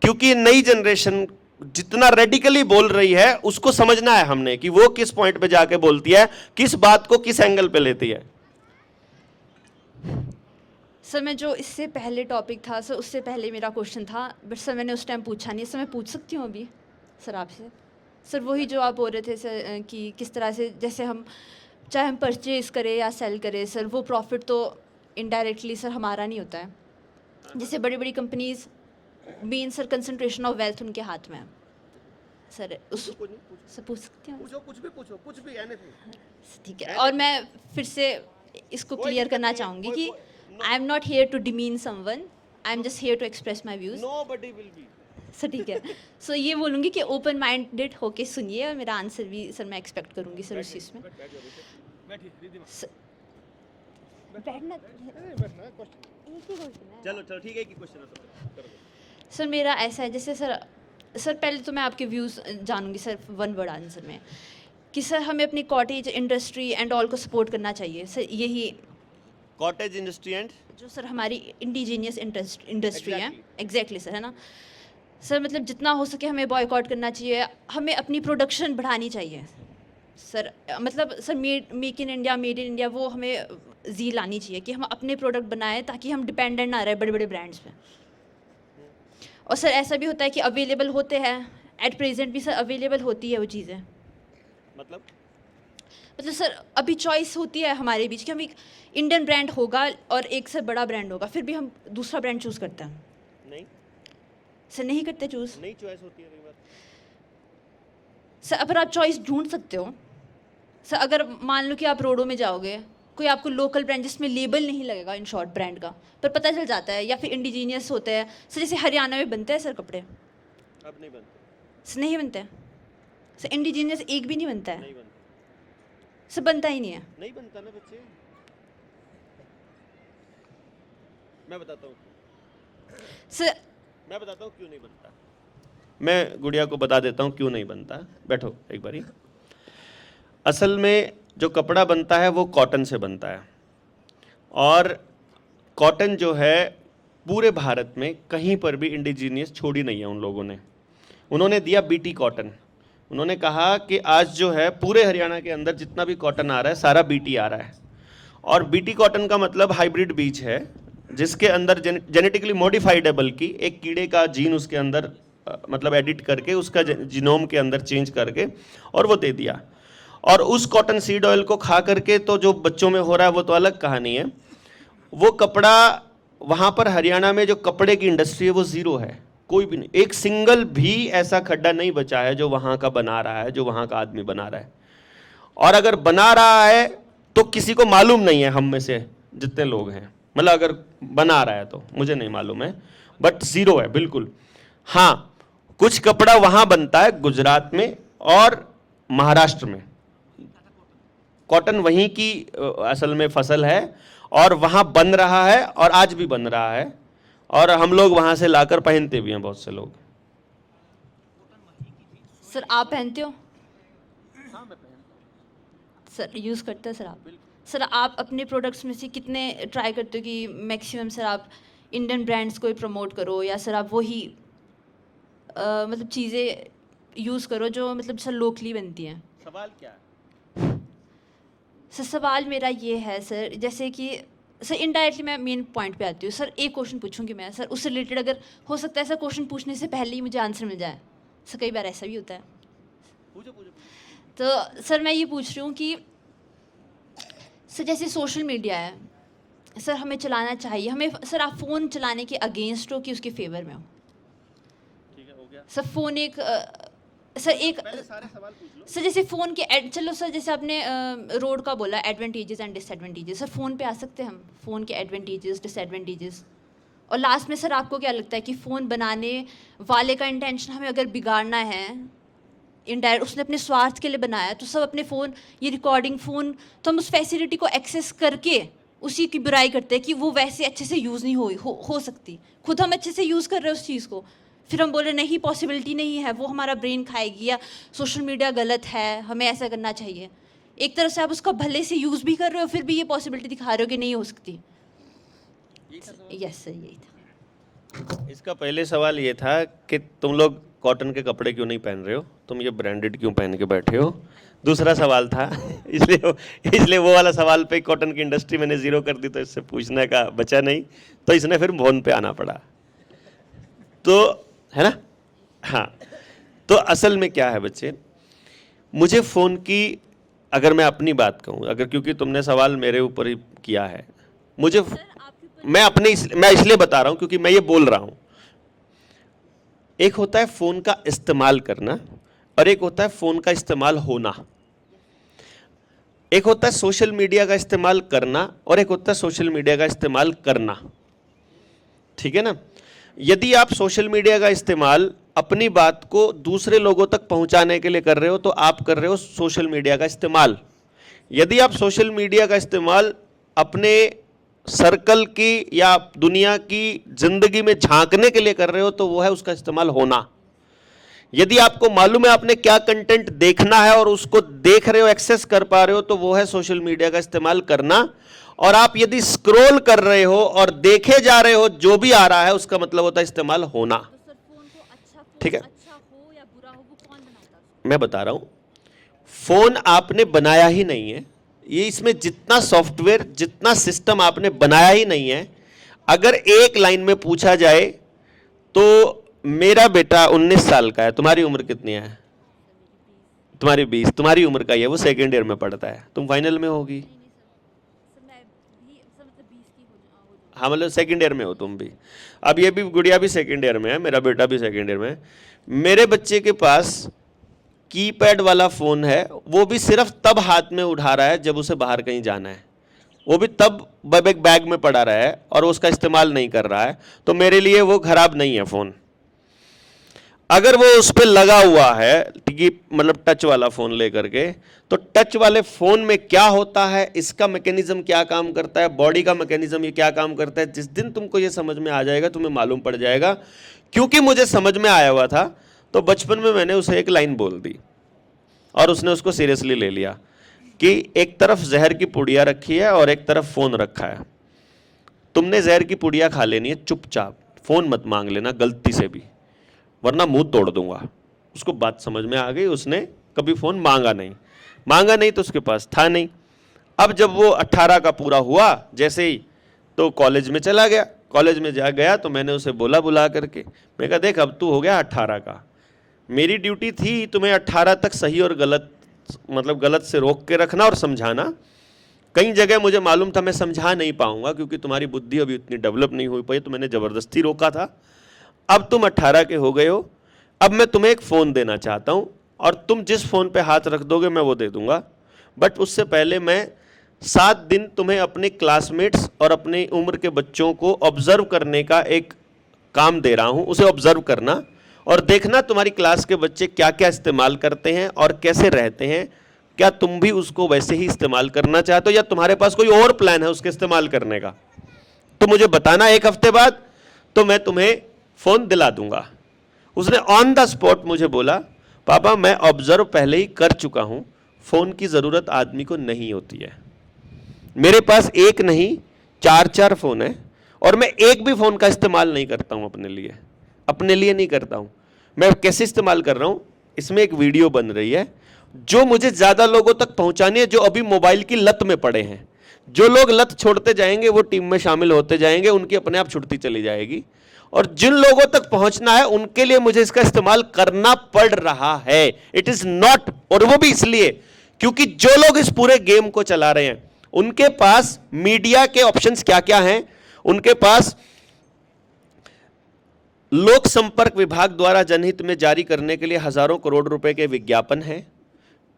Speaker 1: क्योंकि नई जनरेशन जितना रेडिकली बोल रही है उसको समझना है हमने कि वो किस पॉइंट पे जाके बोलती है, किस बात को किस एंगल पे लेती है।
Speaker 2: सर मैं जो इससे पहले टॉपिक था सर, उससे पहले मेरा क्वेश्चन था, बट सर मैंने उस टाइम पूछा नहीं। सर मैं पूछ सकती हूँ अभी सर आपसे? सर वही जो आप बोल रहे थे सर कि किस तरह से, जैसे हम चाहे हम परचेज करें या सेल करें सर, वो प्रॉफिट तो इनडायरेक्टली सर हमारा नहीं होता है। जैसे बड़ी बड़ी companies main sir concentration of wealth उनके हाथ में है सर। उस सर पूछ सकती हूँ?
Speaker 1: पूछो कुछ भी एनीथिंग।
Speaker 2: ठीक है, और मैं फिर से इसको क्लियर करना चाहूँगी कि I am not here to demean someone, I am just here to express my views.
Speaker 1: Nobody will be.
Speaker 2: Sir ठीक है। सो ये बोलूँगी कि ओपन माइंडेड होके सुनिए और मेरा आंसर भी सर मैं एक्सपेक्ट करूँगी सर उस चीज़ में। सर- बैठना एक ही क्वेश्चन है।
Speaker 1: चलो ठीक है, एक ही क्वेश्चन है।
Speaker 2: सर मेरा ऐसा है जैसे सर पहले तो मैं आपके व्यूज़ जानूंगी सर वन वर्ड आंसर में कि सर हमें अपनी कॉटेज इंडस्ट्री एंड ऑल को सपोर्ट करना चाहिए सर, यही
Speaker 1: कॉटेज इंडस्ट्री एंड
Speaker 2: जो सर हमारी इंडिजीनियस इंडस्ट्री है।
Speaker 1: Exactly.
Speaker 2: एग्जैक्टली सर, है ना सर, मतलब जितना हो सके हमें बॉयकॉट करना चाहिए, हमें अपनी प्रोडक्शन बढ़ानी चाहिए सर, मतलब sir make in India, made in India वो हमें जी लानी चाहिए कि हम अपने प्रोडक्ट बनाएं ताकि हम डिपेंडेंट ना रहे बड़े बड़े ब्रांड्स पे। और सर ऐसा भी होता है कि अवेलेबल होते हैं, एट प्रेजेंट भी सर अवेलेबल होती है वो चीज़ें, मतलब सर अभी चॉइस होती है हमारे बीच कि हम एक इंडियन ब्रांड होगा और एक सर बड़ा ब्रांड होगा, फिर भी हम दूसरा ब्रांड चूज़ करते हैं।
Speaker 1: नहीं
Speaker 2: सर नहीं करते चूज़
Speaker 1: नहीं, चॉइस होती है कई बार।
Speaker 2: सर, अगर आप चॉइस ढूंढ सकते हो सर, अगर मान लो कि आप रोडों में जाओगे, कोई आपको लोकल ब्रांड जिसमें लेबल नहीं लगेगा इन शॉर्ट ब्रांड का, पर पता चल जाता है, या फिर इंडिजीनियस होते हैं सर, जैसे हरियाणा में बनते हैं सर कपड़े,
Speaker 1: अब नहीं बनते,
Speaker 2: सर नहीं बनते हैं सर, इंडिजीनियस एक भी नहीं बनता है
Speaker 1: नहीं बनते,
Speaker 2: सर, बनता ही नहीं है
Speaker 1: नहीं बनता ना बच्चे। मैं बताता हूँ क्यों नहीं बनता। मैं गुड़िया को बता देता हूँ क्यों नहीं बनता। बैठो एक बारी। असल में जो कपड़ा बनता है वो कॉटन से बनता है, और कॉटन जो है पूरे भारत में कहीं पर भी इंडिजीनियस छोड़ी नहीं है उन लोगों ने। उन्होंने दिया बीटी कॉटन। उन्होंने कहा कि आज जो है पूरे हरियाणा के अंदर जितना भी कॉटन आ रहा है सारा बीटी आ रहा है, और बीटी कॉटन का मतलब हाइब्रिड बीज है जिसके अंदर जेनेटिकली मॉडिफाइड है, बल्कि एक कीड़े का जीन उसके अंदर मतलब एडिट करके उसका जीनोम के अंदर चेंज करके और वो दे दिया। और उस कॉटन सीड ऑयल को खा करके तो जो बच्चों में हो रहा है वो तो अलग कहानी है। वो कपड़ा वहाँ पर हरियाणा में जो कपड़े की इंडस्ट्री है वो ज़ीरो है, कोई भी नहीं, एक सिंगल भी ऐसा खड्डा नहीं बचा है जो वहाँ का बना रहा है, जो वहाँ का आदमी बना रहा है। और अगर बना रहा है तो किसी को मालूम नहीं है, हम में से जितने लोग हैं, मतलब अगर बना रहा है तो मुझे नहीं मालूम है, बट ज़ीरो है बिल्कुल। हाँ, कुछ कपड़ा वहाँ बनता है गुजरात में और महाराष्ट्र में, कॉटन वहीं की असल में फसल है और वहाँ बन रहा है और आज भी बन रहा है, और हम लोग वहाँ से लाकर पहनते भी हैं बहुत से लोग।
Speaker 2: सर आप पहनते हो? सर यूज़ करते हो सर आप? सर आप अपने प्रोडक्ट्स में से कितने ट्राई करते हो कि मैक्सिमम सर आप इंडियन ब्रांड्स को ही प्रमोट करो, या सर आप वही मतलब चीज़ें यूज़ करो जो मतलब सर लोकली बनती हैं?
Speaker 1: सवाल क्या है?
Speaker 2: सर सवाल मेरा ये है सर, जैसे कि सर इनडायरेक्टली मैं मेन पॉइंट पे आती हूँ सर। एक क्वेश्चन पूछूंगी मैं सर, उससे रिलेटेड अगर हो सकता है सर क्वेश्चन पूछने से पहले ही मुझे आंसर मिल जाए सर, कई बार ऐसा भी होता है। तो सर मैं ये पूछ रही हूँ कि सर जैसे सोशल मीडिया है सर, हमें चलाना चाहिए, हमें सर आप फ़ोन चलाने के अगेंस्ट हो कि उसके फेवर में हो?
Speaker 1: ठीक है, हो गया
Speaker 2: सर फ़ोन एक सर एक
Speaker 1: पहले सारे सवाल पूछ लो।
Speaker 2: सर जैसे फ़ोन के चलो सर, जैसे आपने रोड का बोला advantages and disadvantages, sir phone पे आ सकते हैं हम, फ़ोन के एडवांटेजेस डिसएडवांटेजेस, और लास्ट में सर आपको क्या लगता है कि फ़ोन बनाने वाले का इंटेंशन हमें अगर बिगाड़ना है, इनडायरेक्ट उसने अपने स्वार्थ के लिए बनाया, तो सब अपने फ़ोन, ये रिकॉर्डिंग फ़ोन, तो हम उस फैसिलिटी को एक्सेस करके उसी की बुराई करते हैं कि वो वैसे अच्छे से यूज़ नहीं हो सकती। खुद हम अच्छे से यूज़ कर रहे हैं उस चीज़ को, फिर हम बोल रहे नहीं पॉसिबिलिटी नहीं है, वो हमारा ब्रेन खाएगी, या सोशल मीडिया गलत है, हमें ऐसा करना चाहिए। एक तरह से आप उसका भले से यूज़ भी कर रहे हो, फिर भी ये पॉसिबिलिटी दिखा रहे हो कि नहीं हो सकती। यस सर, यही था।
Speaker 1: इसका पहले सवाल ये था कि तुम लोग कॉटन के कपड़े क्यों नहीं पहन रहे हो, तुम ये ब्रांडेड क्यों पहन के बैठे हो। दूसरा सवाल था इसलिए वो वाला सवाल पे कॉटन की इंडस्ट्री मैंने ज़ीरो कर दी, तो इससे पूछने का बचा नहीं, तो इसने फिर फोन पे आना पड़ा, तो है ना। हाँ, तो असल में क्या है बच्चे, मुझे फ़ोन की, अगर मैं अपनी बात कहूँ, अगर क्योंकि तुमने सवाल मेरे ऊपर ही किया है, मुझे मैं इसलिए बता रहा हूँ क्योंकि मैं ये बोल रहा हूँ। एक होता है फ़ोन का इस्तेमाल करना और एक होता है फ़ोन का इस्तेमाल होना। एक होता है सोशल मीडिया का इस्तेमाल करना और एक होता है सोशल मीडिया का इस्तेमाल करना, ठीक है ना। यदि आप सोशल मीडिया का इस्तेमाल अपनी बात को दूसरे लोगों तक पहुंचाने के लिए कर रहे हो तो आप कर रहे हो सोशल मीडिया का इस्तेमाल। यदि आप सोशल मीडिया का इस्तेमाल अपने सर्कल की या दुनिया की जिंदगी में झांकने के लिए कर रहे हो तो वो है उसका इस्तेमाल होना। यदि आपको मालूम है आपने क्या कंटेंट देखना है और उसको देख रहे हो, एक्सेस कर पा रहे हो, तो वो है सोशल मीडिया का इस्तेमाल करना। और आप यदि स्क्रॉल कर रहे हो और देखे जा रहे हो जो भी आ रहा है, उसका मतलब होता है इस्तेमाल होना। ठीक है,
Speaker 2: अच्छा हो या बुरा हो वो कौन बनाता है?
Speaker 1: मैं बता रहा हूं, फोन आपने बनाया ही नहीं है। ये इसमें जितना सॉफ्टवेयर, जितना सिस्टम आपने बनाया ही नहीं है। अगर एक लाइन में पूछा जाए तो मेरा बेटा 19 साल का है, तुम्हारी उम्र कितनी है? तुम्हारी 20, तुम्हारी उम्र का ही है, वो सेकेंड ईयर में पढ़ता है, तुम फाइनल में होगी। हाँ, मतलब सेकेंड ईयर में हो तुम भी। अब ये भी गुड़िया भी सेकेंड ईयर में है, मेरा बेटा भी सेकेंड ईयर में है। मेरे बच्चे के पास कीपैड वाला फ़ोन है, वो भी सिर्फ तब हाथ में उठा रहा है जब उसे बाहर कहीं जाना है, वो भी तब बैग में पड़ा रहा है और उसका इस्तेमाल नहीं कर रहा है। तो मेरे लिए वो खराब नहीं है फ़ोन। अगर वो उस पर लगा हुआ है, मतलब टच वाला फ़ोन लेकर के, तो टच वाले फ़ोन में क्या होता है, इसका मैकेनिज्म क्या काम करता है, बॉडी का मैकेनिज्म ये क्या काम करता है, जिस दिन तुमको ये समझ में आ जाएगा तुम्हें मालूम पड़ जाएगा। क्योंकि मुझे समझ में आया हुआ था तो बचपन में मैंने उसे एक लाइन बोल दी और उसने उसको सीरियसली ले लिया कि एक तरफ जहर की पुड़िया रखी है और एक तरफ फ़ोन रखा है, तुमने जहर की पुड़िया खा लेनी है, चुपचाप फ़ोन मत मांग लेना गलती से भी, वरना मुंह तोड़ दूंगा। उसको बात समझ में आ गई, उसने कभी फ़ोन मांगा नहीं तो उसके पास था नहीं। अब जब वो 18 का पूरा हुआ जैसे ही, तो कॉलेज में चला गया। कॉलेज में जा गया तो मैंने उसे बोला बुला करके, मैं कहा देख अब तू हो गया 18 का, मेरी ड्यूटी थी तुम्हें 18 तक सही और गलत, मतलब गलत से रोक के रखना और समझाना। कई जगह मुझे मालूम था मैं समझा नहीं पाऊंगा क्योंकि तुम्हारी बुद्धि अभी उतनी डेवलप नहीं हो पाई, तो मैंने ज़बरदस्ती रोका था। अब तुम 18 के हो गए हो, अब मैं तुम्हें एक फ़ोन देना चाहता हूं और तुम जिस फ़ोन पे हाथ रख दोगे मैं वो दे दूंगा, बट उससे पहले मैं 7 दिन तुम्हें अपने क्लासमेट्स और अपनी उम्र के बच्चों को ऑब्जर्व करने का एक काम दे रहा हूं। उसे ऑब्जर्व करना और देखना तुम्हारी क्लास के बच्चे क्या क्या इस्तेमाल करते हैं और कैसे रहते हैं। क्या तुम भी उसको वैसे ही इस्तेमाल करना चाहते हो या तुम्हारे पास कोई और प्लान है उसके इस्तेमाल करने का? तो मुझे बताना 1 हफ्ते बाद, तो मैं तुम्हें फ़ोन दिला दूंगा। उसने ऑन द स्पॉट मुझे बोला पापा मैं ऑब्जर्व पहले ही कर चुका हूं, फ़ोन की ज़रूरत आदमी को नहीं होती है। मेरे पास एक नहीं 4 फ़ोन है और मैं एक भी फ़ोन का इस्तेमाल नहीं करता हूं अपने लिए नहीं करता हूं। मैं कैसे इस्तेमाल कर रहा हूं, इसमें एक वीडियो बन रही है जो मुझे ज़्यादा लोगों तक पहुंचानी है जो अभी मोबाइल की लत में पड़े हैं। जो लोग लत छोड़ते जाएंगे वो टीम में शामिल होते जाएंगे, उनकी अपने आप छुटती चली जाएगी। और जिन लोगों तक पहुंचना है उनके लिए मुझे इसका इस्तेमाल करना पड़ रहा है। इट इज नॉट, और वो भी इसलिए क्योंकि जो लोग इस पूरे गेम को चला रहे हैं उनके पास मीडिया के ऑप्शंस क्या क्या हैं। उनके पास लोक संपर्क विभाग द्वारा जनहित में जारी करने के लिए हजारों करोड़ रुपए के विज्ञापन हैं,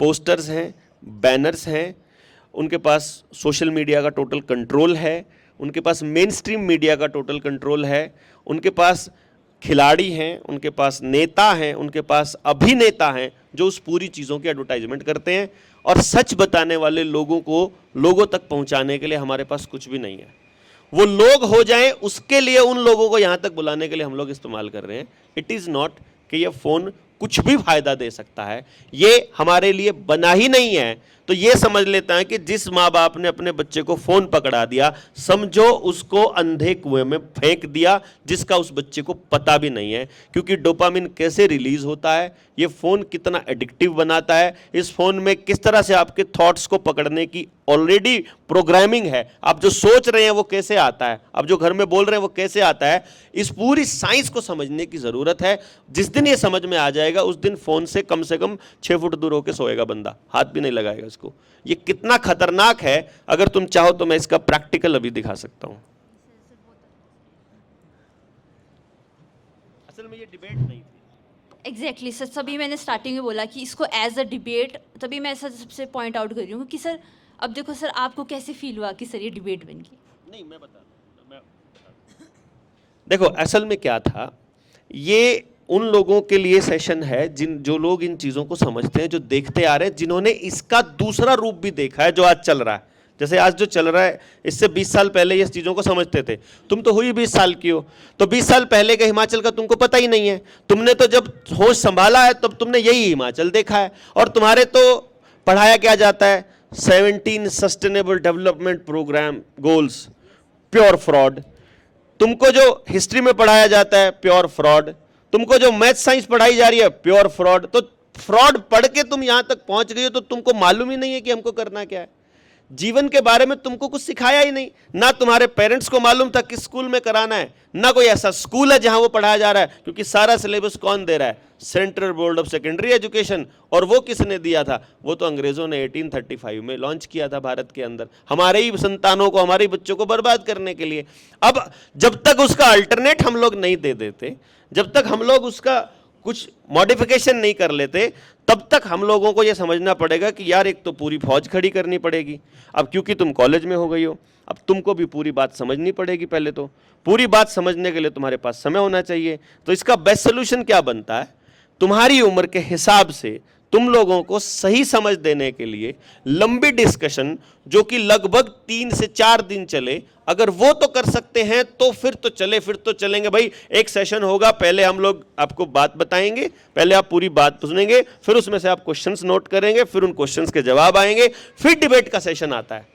Speaker 1: पोस्टर्स हैं, बैनर्स हैं। उनके पास सोशल मीडिया का टोटल कंट्रोल है, उनके पास मेन स्ट्रीम मीडिया का टोटल कंट्रोल है, उनके पास खिलाड़ी हैं, उनके पास नेता हैं, उनके पास अभिनेता हैं जो उस पूरी चीज़ों की एडवर्टाइजमेंट करते हैं। और सच बताने वाले लोगों को लोगों तक पहुंचाने के लिए हमारे पास कुछ भी नहीं है। वो लोग हो जाएं उसके लिए उन लोगों को यहाँ तक बुलाने के लिए हम लोग इस्तेमाल कर रहे हैं। इट इज़ नॉट कि ये फ़ोन कुछ भी फायदा दे सकता है, ये हमारे लिए बना ही नहीं है। तो ये समझ लेता है कि जिस माँ बाप ने अपने बच्चे को फ़ोन पकड़ा दिया, समझो उसको अंधे कुएं में फेंक दिया जिसका उस बच्चे को पता भी नहीं है। क्योंकि डोपामिन कैसे रिलीज होता है, ये फ़ोन कितना एडिक्टिव बनाता है, इस फ़ोन में किस तरह से आपके थॉट्स को पकड़ने की ऑलरेडी प्रोग्रामिंग है। आप जो सोच रहे हैं वो कैसे आता है, आप जो घर में बोल रहे हैं वो कैसे आता है, इस पूरी साइंस को समझने की ज़रूरत है। जिस दिन ये समझ में आ जाएगा उस दिन फ़ोन से कम 6 फुट दूर होकर सोएगा बंदा, हाथ भी नहीं लगाएगा इसको। ये कितना खतरनाक है, अगर तुम चाहो तो मैं इसका प्रैक्टिकल अभी दिखा सकता हूं। असल में ये डिबेट नहीं थी।
Speaker 2: एग्जैक्टली सर, तभी मैंने स्टार्टिंग में बोला कि इसको एज अ डिबेट, तभी मैं ऐसा सबसे पॉइंट आउट कर रही हूँ कि सर अब देखो सर आपको कैसे फील हुआ कि सर ये डिबेट बन गई?
Speaker 1: नहीं मैं बता देखो असल में क्या था, ये उन लोगों के लिए सेशन है जो लोग इन चीज़ों को समझते हैं, जो देखते आ रहे हैं, जिन्होंने इसका दूसरा रूप भी देखा है जो आज चल रहा है। जैसे आज जो चल रहा है, इससे 20 साल पहले ये चीज़ों को समझते थे। तुम तो हुई 20 साल की हो, तो 20 साल पहले का हिमाचल का तुमको पता ही नहीं है। तुमने तो जब होश संभाला है तब तुमने यही हिमाचल देखा है। और तुम्हारे तो पढ़ाया क्या जाता है, 17 sustainable development program goals, pure fraud. तुमको जो हिस्ट्री में पढ़ाया जाता है, प्योर फ्रॉड। तुमको जो मैथ साइंस पढ़ाई जा रही है, प्योर फ्रॉड। तो फ्रॉड पढ़ के तुम यहां तक पहुंच गई हो, तो तुमको मालूम ही नहीं है कि हमको करना क्या है। जीवन के बारे में तुमको कुछ सिखाया ही नहीं। ना तुम्हारे पेरेंट्स को मालूम था किस स्कूल में कराना है, ना कोई ऐसा स्कूल है जहां वो पढ़ाया जा रहा है, क्योंकि सारा सिलेबस कौन दे रहा है, central board of secondary education. और वो किसने दिया था, वो तो अंग्रेजों ने 1835 में लॉन्च किया था भारत के अंदर, हमारे ही संतानों को, हमारे बच्चों को बर्बाद करने के लिए। अब जब तक उसका अल्टरनेट हम लोग नहीं दे देते, जब तक हम लोग उसका कुछ मॉडिफिकेशन नहीं कर लेते, तब तक हम लोगों को यह समझना पड़ेगा कि यार एक तो पूरी फौज खड़ी करनी पड़ेगी। अब क्योंकि तुम कॉलेज में हो गई हो, अब तुमको भी पूरी बात समझनी पड़ेगी। पहले तो पूरी बात समझने के लिए तुम्हारे पास समय होना चाहिए। तो इसका बेस्ट सोल्यूशन क्या बनता है, तुम्हारी उम्र के हिसाब से तुम लोगों को सही समझ देने के लिए लंबी डिस्कशन, जो कि लगभग 3 से 4 दिन चले, अगर वो तो कर सकते हैं तो फिर तो चलेंगे भाई। एक सेशन होगा, पहले हम लोग आपको बात बताएंगे, पहले आप पूरी बात सुनेंगे, फिर उसमें से आप क्वेश्चंस नोट करेंगे, फिर उन क्वेश्चंस के जवाब आएंगे, फिर डिबेट का सेशन आता है।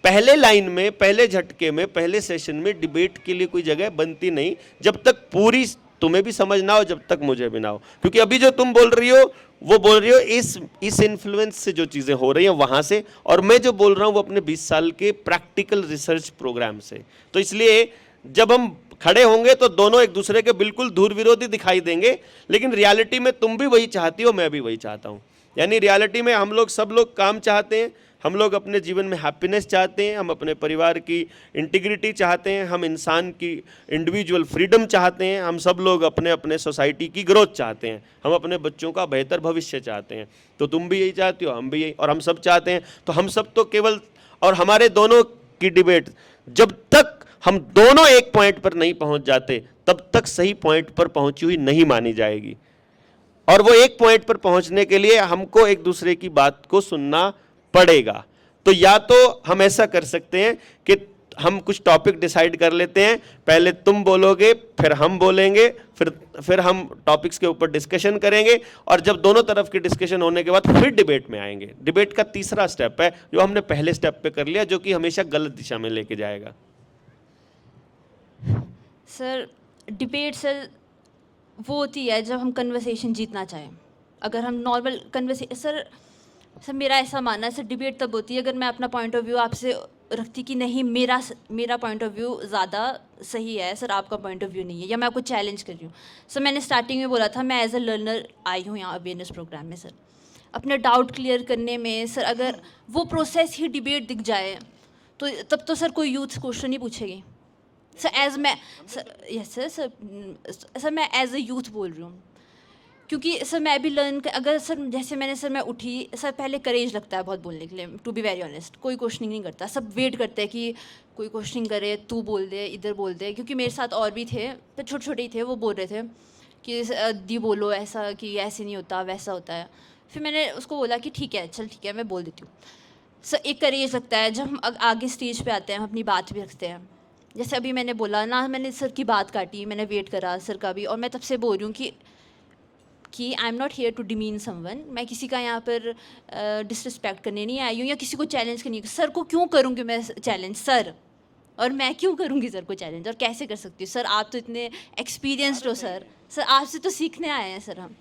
Speaker 1: पहले लाइन में, पहले झटके में, पहले सेशन में डिबेट के लिए कोई जगह बनती नहीं, जब तक पूरी तुम्हें भी समझ ना हो, जब तक मुझे भी ना हो। क्योंकि अभी जो तुम बोल रही हो, वो बोल रही हो इस इन्फ्लुएंस से जो चीज़ें हो रही हैं वहाँ से, और मैं जो बोल रहा हूँ वो अपने 20 साल के प्रैक्टिकल रिसर्च प्रोग्राम से। तो इसलिए जब हम खड़े होंगे तो दोनों एक दूसरे के बिल्कुल दूर विरोधी दिखाई देंगे, लेकिन रियलिटी में तुम भी वही चाहती हो, मैं भी वही चाहता हूँ। यानी रियलिटी में हम लोग, सब लोग काम चाहते हैं, हम लोग अपने जीवन में हैप्पीनेस चाहते हैं, हम अपने परिवार की इंटीग्रिटी चाहते हैं, हम इंसान की इंडिविजुअल फ्रीडम चाहते हैं, हम सब लोग अपने अपने सोसाइटी की ग्रोथ चाहते हैं, हम अपने बच्चों का बेहतर भविष्य चाहते हैं। तो तुम भी यही चाहती हो, हम भी यही, और हम सब चाहते हैं। तो हम सब तो केवल, और हमारे दोनों की डिबेट, जब तक हम दोनों एक पॉइंट पर नहीं पहुंच जाते, तब तक सही पॉइंट पर पहुंची हुई नहीं मानी जाएगी। और वो एक पॉइंट पर पहुंचने के लिए हमको एक दूसरे की बात को सुनना पड़ेगा। तो या तो हम ऐसा कर सकते हैं कि हम कुछ टॉपिक डिसाइड कर लेते हैं, पहले तुम बोलोगे, फिर हम बोलेंगे, फिर हम टॉपिक्स के ऊपर डिस्कशन करेंगे, और जब दोनों तरफ की डिस्कशन होने के बाद फिर डिबेट में आएंगे। डिबेट का तीसरा स्टेप है जो हमने पहले स्टेप पे कर लिया, जो कि हमेशा गलत दिशा में लेके जाएगा।
Speaker 2: सर डिबेट सर वो होती है जब हम कन्वर्सेशन जीतना चाहें। अगर हम नॉर्मल कन्वर्सेशन, सर मेरा ऐसा मानना है, सर डिबेट तब होती है अगर मैं अपना पॉइंट ऑफ व्यू आपसे रखती कि नहीं मेरा पॉइंट ऑफ व्यू ज़्यादा सही है सर, आपका पॉइंट ऑफ व्यू नहीं है, या मैं आपको चैलेंज कर रही हूँ। सर मैंने स्टार्टिंग में बोला था, मैं एज अ लर्नर आई हूँ यहाँ अवेयरनेस प्रोग्राम में सर, अपने डाउट क्लियर करने में। सर अगर वो प्रोसेस ही डिबेट दिख जाए तो तब तो सर कोई यूथ क्वेश्चन ही पूछेगी। सर एज मैं सर, यस सर मैं एज अ यूथ बोल रही हूँ, क्योंकि सर मैं भी लर्न अगर सर जैसे मैंने सर मैं उठी सर, पहले करेज लगता है बहुत बोलने के लिए, टू बी वेरी ऑनेस्ट। कोई क्वेश्चनिंग नहीं करता, सब वेट करते हैं कि कोई क्वेश्चनिंग करे, तू बोल दे, इधर बोल दे। क्योंकि मेरे साथ और भी थे, पर छोटे छोटे ही थे, वो बोल रहे थे कि दी बोलो ऐसा, कि ऐसे नहीं होता वैसा होता है। फिर मैंने उसको बोला कि ठीक है, चल ठीक है, मैं बोल देती हूँ। सर एक करेज लगता है जब हम आगे स्टेज पे आते हैं, हम अपनी बात भी रखते हैं। जैसे अभी मैंने बोला ना, मैंने सर की बात काटी, मैंने वेट करा सर का भी, और मैं तब से बोल रही हूँ कि I am not here to demean someone. मैं किसी का यहाँ पर डिसरिस्पेक्ट करने नहीं आई हूँ, या किसी को चैलेंज करनी। सर को क्यों करूँगी मैं चैलेंज सर, और मैं क्यों करूँगी सर को चैलेंज, और कैसे कर सकती हूँ सर? आप तो इतने एक्सपीरियंसड हो सर, आपसे तो सीखने आए हैं सर हम।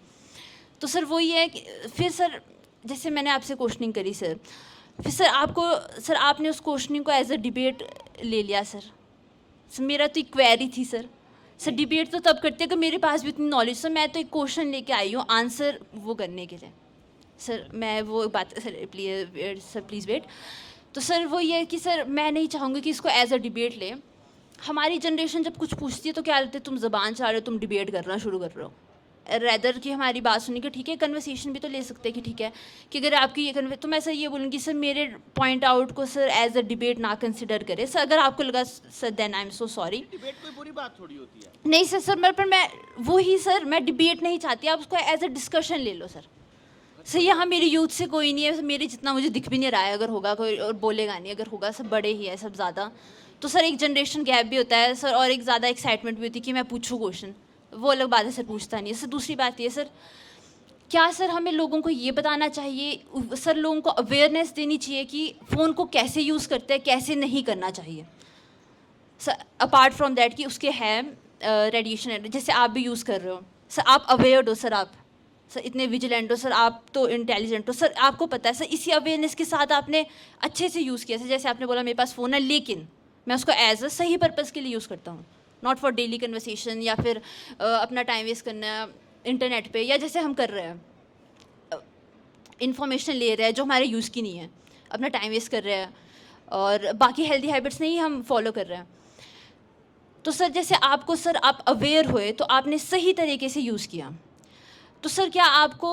Speaker 2: तो सर वही है कि फिर सर जैसे मैंने आपसे क्वेश्चनिंग करी सर, फिर सर आपने उस क्वेश्चनिंग को एज अ डिबेट ले लिया सर। मेरा तो एक क्वेरी थी सर डिबेट तो तब करते हैं कि मेरे पास भी इतनी नॉलेज। सर मैं तो एक क्वेश्चन लेके आई हूँ आंसर वो करने के लिए। सर मैं वो बात, सर प्लीज़ वेट। तो सर वो ये है कि सर मैं नहीं चाहूँगी कि इसको एज अ डिबेट ले। हमारी जनरेशन जब कुछ पूछती है तो क्या लगता है, तुम ज़बान चाह रहे हो, तुम डिबेट करना शुरू कर रहे हो। रेदर कि हमारी बात सुनी कि ठीक है कन्वर्सेशन भी तो ले सकते हैं कि ठीक है कि अगर आपकी ये तो मैं सर ये बोलूँगी सर मेरे पॉइंट आउट को सर एज अ डिबेट ना कंसिडर करें सर। अगर आपको लगा sir then I am so sorry.
Speaker 1: Debate कोई बुरी बात थोड़ी होती है।
Speaker 2: नहीं सर पर मैं वही सर मैं डिबेट नहीं चाहती, आप उसको एज अ डिस्कशन ले लो सर। सर यहाँ मेरी यूथ से कोई नहीं है, मेरे जितना मुझे दिख भी नहीं रहा है, अगर होगा कोई और बोलेगा नहीं, अगर होगा सब बड़े ही है सब ज़्यादा, तो सर एक जनरेशन गैप भी होता है सर और एक ज़्यादा एक्साइटमेंट भी होती है कि मैं पूछूँ क्वेश्चन, वो अलग बात है सर, पूछता नहीं है सर। दूसरी बात ये सर क्या सर हमें लोगों को ये बताना चाहिए सर, लोगों को अवेयरनेस देनी चाहिए कि फ़ोन को कैसे यूज़ करते हैं, कैसे नहीं करना चाहिए सर। अपार्ट फ्रॉम दैट कि उसके है रेडिएशन, जैसे आप भी यूज़ कर रहे हो सर, आप अवेयर हो सर, आप सर इतने विजिलेंट हो सर, आप तो इंटेलिजेंट हो सर, आपको पता है सर। इसी अवेयरनेस के साथ आपने अच्छे से यूज़ किया सर, जैसे आपने बोला मेरे पास फ़ोन है लेकिन मैं उसको एज अ सही पर्पज़ के लिए यूज़ करता हूँ, नॉट फॉर डेली कन्वर्सेशन या फिर अपना टाइम वेस्ट करना इंटरनेट पे, या जैसे हम कर रहे हैं इंफॉर्मेशन ले रहे हैं जो हमारे यूज़ की नहीं है, अपना टाइम वेस्ट कर रहे हैं और बाकी हेल्दी हैबिट्स नहीं हम फॉलो कर रहे हैं। तो सर जैसे आपको सर आप अवेयर हुए तो आपने सही तरीके से यूज़ किया, तो सर क्या आपको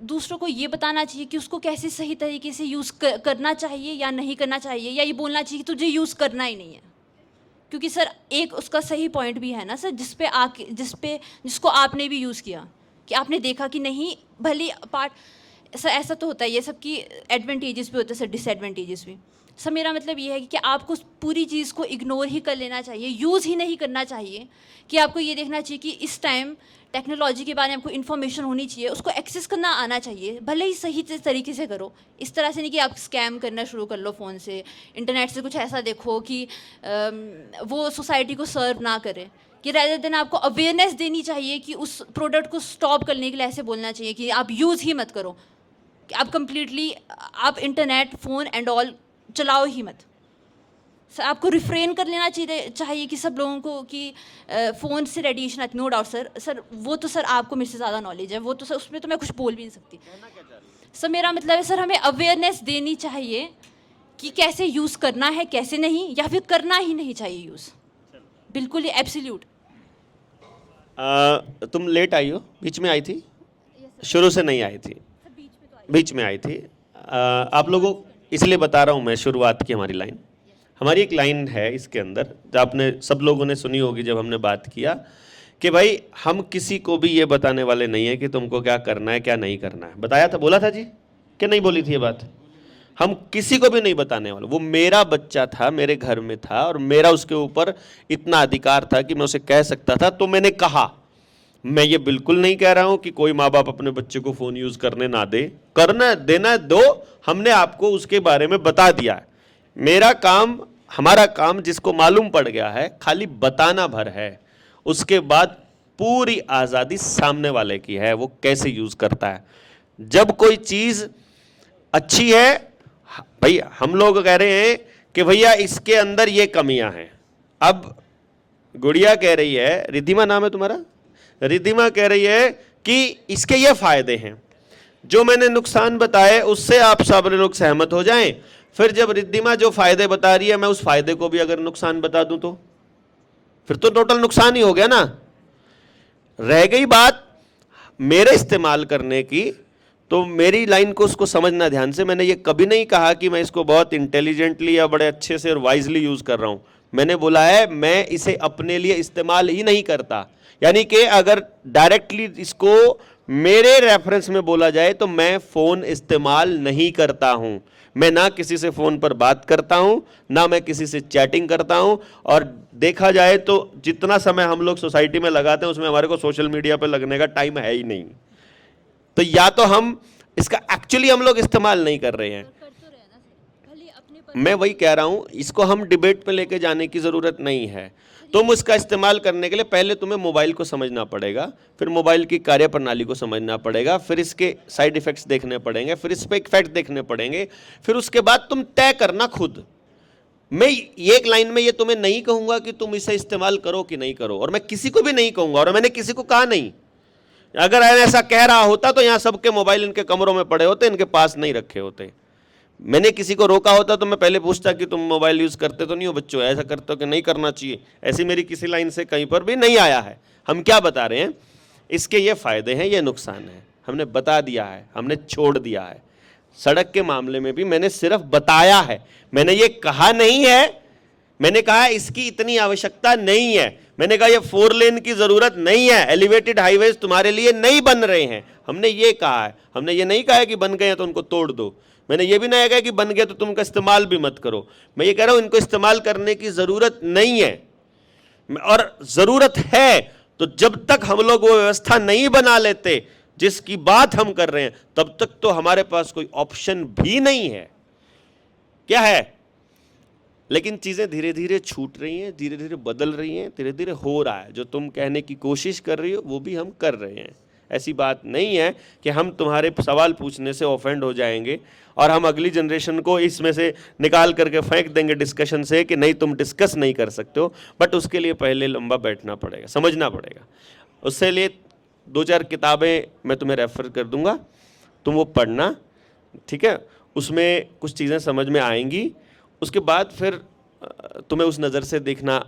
Speaker 2: दूसरों को ये बताना चाहिए कि उसको कैसे सही तरीके से यूज़ करना चाहिए या नहीं करना चाहिए, या ये बोलना चाहिए कि तुझे यूज़ करना ही नहीं है? क्योंकि सर एक उसका सही पॉइंट भी है ना सर, जिसको आपने भी यूज़ किया कि आपने देखा कि नहीं भले पार्ट सर, ऐसा तो होता है, ये सब की एडवांटेजेस भी होते हैं सर, डिसएडवांटेजेस भी सर। मेरा मतलब ये है कि आपको पूरी चीज़ को इग्नोर ही कर लेना चाहिए, यूज़ ही नहीं करना चाहिए, कि आपको ये देखना चाहिए कि इस टाइम टेक्नोलॉजी के बारे में आपको इन्फॉर्मेशन होनी चाहिए, उसको एक्सेस करना आना चाहिए, भले ही सही तरीके से करो। इस तरह से नहीं कि आप स्कैम करना शुरू कर लो फ़ोन से, इंटरनेट से कुछ ऐसा देखो कि वो सोसाइटी को सर्व ना करे। कि रैदर देन आपको अवेयरनेस देनी चाहिए कि उस प्रोडक्ट को स्टॉप करने के लिए ऐसे बोलना चाहिए कि आप यूज़ ही मत करो, कि आप कम्प्लीटली आप इंटरनेट फ़ोन एंड ऑल चलाओ ही मत सर। आपको रिफ्रेन कर लेना चाहिए कि सब लोगों को कि फ़ोन से रेडिएशन आती, नो डाउट सर वो तो सर आपको मेरे से ज़्यादा नॉलेज है, वो तो सर उसमें तो मैं कुछ बोल भी नहीं सकती सर। मेरा मतलब है सर हमें अवेयरनेस देनी चाहिए कि कैसे यूज़ करना है, कैसे नहीं, या फिर करना ही नहीं चाहिए यूज़, बिल्कुल ही एब्सोल्यूट।
Speaker 1: तुम लेट आई हो, बीच में आई थी? शुरू से नहीं आई थी, बीच में आई थी। आप लोगों इसलिए बता रहा हूँ मैं, शुरुआत की हमारी लाइन, हमारी एक लाइन है इसके अंदर जो आपने सब लोगों ने सुनी होगी जब हमने बात किया कि भाई हम किसी को भी ये बताने वाले नहीं है कि तुमको क्या करना है क्या नहीं करना है। बताया था, बोला था जी कि नहीं बोली थी ये बात? हम किसी को भी नहीं बताने वाले। वो मेरा बच्चा था, मेरे घर में था और मेरा उसके ऊपर इतना अधिकार था कि मैं उसे कह सकता था, तो मैंने कहा। मैं ये बिल्कुल नहीं कह रहा हूं कि कोई माँ बाप अपने बच्चे को फ़ोन यूज़ करने ना दे, करना देना दो, हमने आपको उसके बारे में बता दिया है। मेरा काम, हमारा काम जिसको मालूम पड़ गया है खाली बताना भर है, उसके बाद पूरी आज़ादी सामने वाले की है, वो कैसे यूज़ करता है। जब कोई चीज़ अच्छी है, भाई हम लोग कह रहे हैं कि भैया इसके अंदर ये कमियां हैं, अब गुड़िया कह रही है, रिद्धिमा नाम है तुम्हारा, रिद्धिमा कह रही है कि इसके ये फायदे हैं, जो मैंने नुकसान बताए उससे आप सब लोग सहमत हो जाएं। फिर जब रिद्धिमा जो फायदे बता रही है मैं उस फायदे को भी अगर नुकसान बता दूं तो फिर तो टोटल नुकसान ही हो गया ना। रह गई बात मेरे इस्तेमाल करने की, तो मेरी लाइन को उसको समझना ध्यान से। मैंने ये कभी नहीं कहा कि मैं इसको बहुत इंटेलिजेंटली या बड़े अच्छे से और वाइजली यूज़ कर रहा हूँ। मैंने बोला है मैं इसे अपने लिए इस्तेमाल ही नहीं करता, यानी कि अगर डायरेक्टली इसको मेरे रेफरेंस में बोला जाए तो मैं फ़ोन इस्तेमाल नहीं करता हूँ। मैं ना किसी से फ़ोन पर बात करता हूँ, ना मैं किसी से चैटिंग करता हूँ, और देखा जाए तो जितना समय हम लोग सोसाइटी में लगाते हैं उसमें हमारे को सोशल मीडिया पर लगने का टाइम है ही नहीं। तो या तो हम इसका एक्चुअली हम लोग इस्तेमाल नहीं कर रहे हैं। मैं वही कह रहा हूँ, इसको हम डिबेट पे लेके जाने की ज़रूरत नहीं है। तुम उसका इस्तेमाल करने के लिए पहले तुम्हें मोबाइल को समझना पड़ेगा, फिर मोबाइल की कार्यप्रणाली को समझना पड़ेगा, फिर इसके साइड इफ़ेक्ट्स देखने पड़ेंगे, फिर इस पर इफेक्ट देखने पड़ेंगे, फिर उसके बाद तुम तय करना खुद। मैं ये एक लाइन में ये तुम्हें नहीं कहूँगा कि तुम इसे इस्तेमाल करो कि नहीं करो, और मैं किसी को भी नहीं कहूँगा, और मैंने किसी को कहा नहीं। अगर ऐसा कह रहा होता तो यहाँ सबके मोबाइल इनके कमरों में पड़े होते, इनके पास नहीं रखे होते। मैंने किसी को रोका होता तो मैं पहले पूछता कि तुम मोबाइल यूज़ करते तो नहीं हो बच्चों, ऐसा करते हो कि नहीं करना चाहिए। ऐसी मेरी किसी लाइन से कहीं पर भी नहीं आया है। हम क्या बता रहे हैं, इसके ये फ़ायदे हैं, ये नुकसान हैं, हमने बता दिया है, हमने छोड़ दिया है। सड़क के मामले में भी मैंने सिर्फ बताया है, मैंने ये कहा नहीं है, मैंने कहा इसकी इतनी आवश्यकता नहीं है, मैंने कहा ये 4 लेन की ज़रूरत नहीं है, एलिवेटेड हाईवेज तुम्हारे लिए नहीं बन रहे हैं, हमने ये कहा है। हमने ये नहीं कहा है कि बन गए हैं तो उनको तोड़ दो, मैंने ये भी नहीं कहा कि बन गए तो तुम उनका इस्तेमाल भी मत करो। मैं ये कह रहा हूँ इनको इस्तेमाल करने की ज़रूरत नहीं है, और ज़रूरत है तो जब तक हम लोग वो व्यवस्था नहीं बना लेते जिसकी बात हम कर रहे हैं, तब तक तो हमारे पास कोई ऑप्शन भी नहीं है। क्या है? लेकिन चीज़ें धीरे धीरे छूट रही हैं, धीरे धीरे बदल रही हैं, धीरे धीरे हो रहा है। जो तुम कहने की कोशिश कर रही हो वो भी हम कर रहे हैं। ऐसी बात नहीं है कि हम तुम्हारे सवाल पूछने से ऑफेंड हो जाएंगे और हम अगली जनरेशन को इसमें से निकाल करके फेंक देंगे डिस्कशन से कि नहीं तुम डिस्कस नहीं कर सकते हो। बट उसके लिए पहले लंबा बैठना पड़ेगा, समझना पड़ेगा। उससे लिए 2-4 किताबें मैं तुम्हें रेफ़र कर दूंगा, तुम वो पढ़ना, ठीक है? उसमें कुछ चीज़ें समझ में आएंगी, उसके बाद फिर तुम्हें उस नज़र से देखना